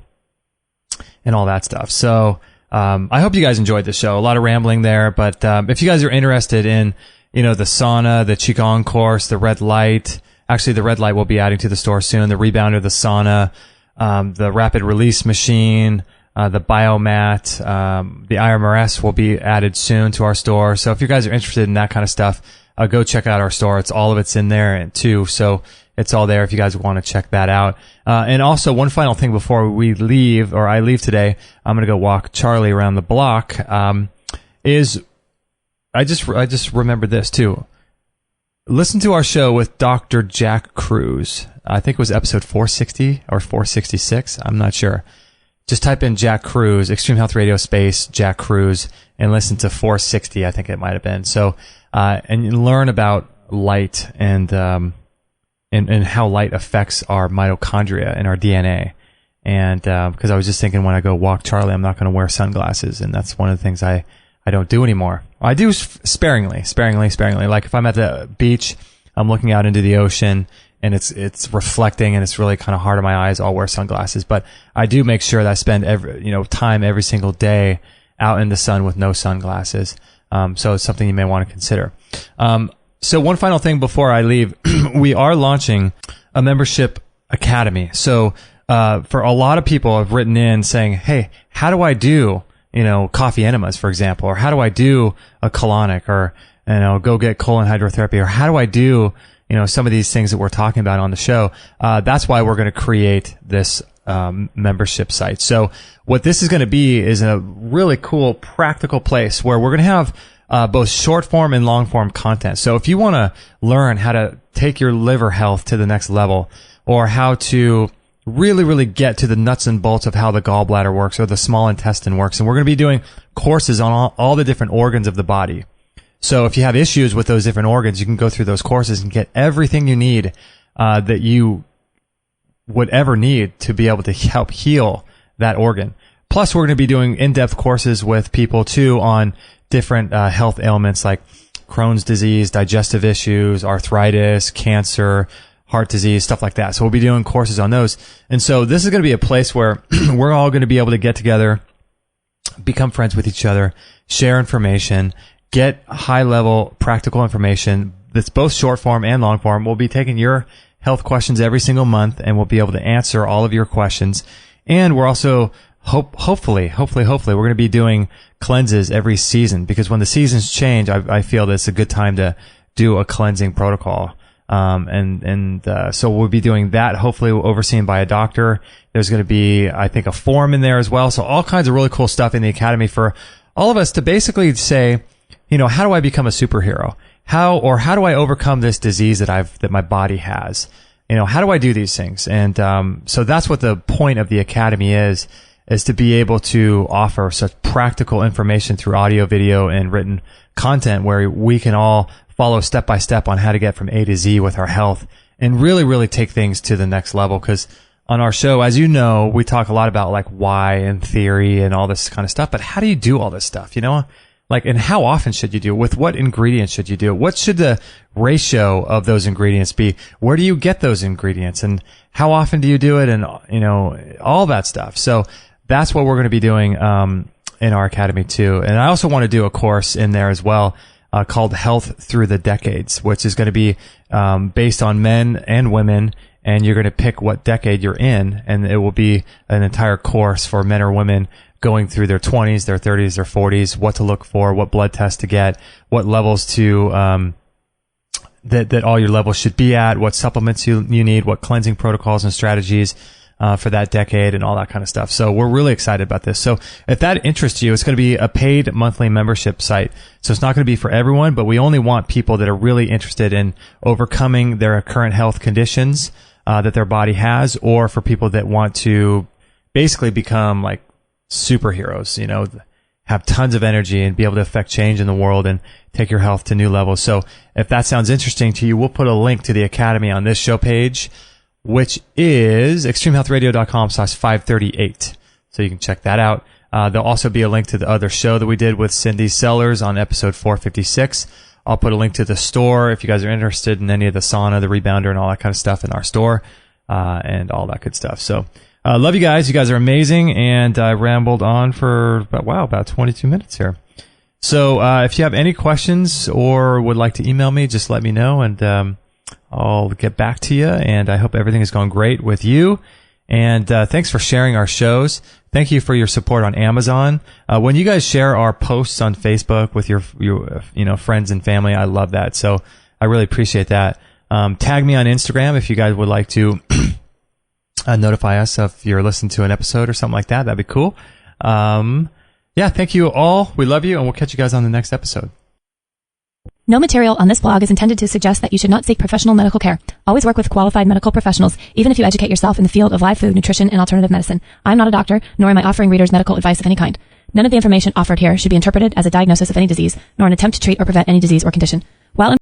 and all that stuff. So I hope you guys enjoyed the show. A lot of rambling there, but if you guys are interested in, the sauna, the Qigong course, the red light, actually the red light we'll be adding to the store soon, the rebounder, the sauna, the rapid release machine, the biomat, the IMRS will be added soon to our store. So if you guys are interested in that kind of stuff, go check out our store. All of it's in there too. So it's all there if you guys want to check that out. And also one final thing before we leave, or I leave today, I'm going to go walk Charlie around the block, is I just remembered this too. Listen to our show with Dr. Jack Cruz. I think it was episode 460 or 466. I'm not sure. Just type in Jack Cruz, Extreme Health Radio space, Jack Cruz, and listen to 460, I think it might have been. So, and you learn about light and how light affects our mitochondria and our DNA. And, because I was just thinking when I go walk Charlie, I'm not going to wear sunglasses. And that's one of the things I don't do anymore. I do sparingly. Like if I'm at the beach, I'm looking out into the ocean, and it's reflecting and it's really kind of hard on my eyes, I'll wear sunglasses. But I do make sure that I spend time every single day out in the sun with no sunglasses. So it's something you may want to consider. So one final thing before I leave, we are launching a membership academy. So for a lot of people have written in saying, hey, how do I do, coffee enemas, for example, or how do I do a colonic, or, go get colon hydrotherapy, or how do I do, some of these things that we're talking about on the show. That's why we're going to create this membership site. So what this is going to be is a really cool, practical place where we're going to have both short form and long form content. So if you want to learn how to take your liver health to the next level, or how to really get to the nuts and bolts of how the gallbladder works or the small intestine works, and we're going to be doing courses on all the different organs of the body. So if you have issues with those different organs, you can go through those courses and get everything you need that you would ever need to be able to help heal that organ. Plus, we're going to be doing in-depth courses with people too on different health ailments like Crohn's disease, digestive issues, arthritis, cancer, heart disease, stuff like that. So we'll be doing courses on those. And so this is going to be a place where we're all going to be able to get together, become friends with each other, share information, get high-level practical information that's both short form and long form. We'll be taking your health questions every single month, and we'll be able to answer all of your questions. And we're also hopefully, we're going to be doing cleanses every season, because when the seasons change, I feel that it's a good time to do a cleansing protocol. So we'll be doing that, hopefully overseen by a doctor. There's going to be, I think, a forum in there as well. So all kinds of really cool stuff in the academy for all of us to basically say, how do I become a superhero? How do I overcome this disease that my body has? How do I do these things? And, so that's what the point of the academy is to be able to offer such practical information through audio, video, and written content where we can all follow step by step on how to get from A to Z with our health and really take things to the next level. Because on our show, as you know, we talk a lot about like why and theory and all this kind of stuff, but how do you do all this stuff? Like, and how often should you do it? With what ingredients should you do it? What should the ratio of those ingredients be? Where do you get those ingredients? And how often do you do it? And, you know, all that stuff. So that's what we're going to be doing in our academy too. And I also want to do a course in there as well called Health Through the Decades, which is going to be based on men and women. And you're going to pick what decade you're in. And it will be an entire course for men or women going through their 20s, their 30s, their 40s, what to look for, what blood tests to get, what levels to that all your levels should be at, what supplements you need, what cleansing protocols and strategies for that decade, and all that kind of stuff. So we're really excited about this. So if that interests you, it's going to be a paid monthly membership site. So it's not going to be for everyone, but we only want people that are really interested in overcoming their current health conditions that their body has, or for people that want to basically become like superheroes, you know, have tons of energy and be able to affect change in the world and take your health to new levels. So if that sounds interesting to you, we'll put a link to the academy on this show page, which is extremehealthradio.com/538. So you can check that out. There'll also be a link to the other show that we did with Cindy Sellers on episode 456. I'll put a link to the store if you guys are interested in any of the sauna, the rebounder, and all that kind of stuff in our store, and all that good stuff. So love you guys. You guys are amazing. And I rambled on for about 22 minutes here. So if you have any questions or would like to email me, just let me know, and I'll get back to you. And I hope everything has gone great with you. And thanks for sharing our shows. Thank you for your support on Amazon. When you guys share our posts on Facebook with your friends and family, I love that. So I really appreciate that. Tag me on Instagram if you guys would like to notify us if you're listening to an episode or something like that. That'd be cool. Yeah, thank you all. We love you, and we'll catch you guys on the next episode. No material on this blog is intended to suggest that you should not seek professional medical care. Always work with qualified medical professionals, even if you educate yourself in the field of live food, nutrition, and alternative medicine. I'm not a doctor, nor am I offering readers medical advice of any kind. None of the information offered here should be interpreted as a diagnosis of any disease, nor an attempt to treat or prevent any disease or condition. While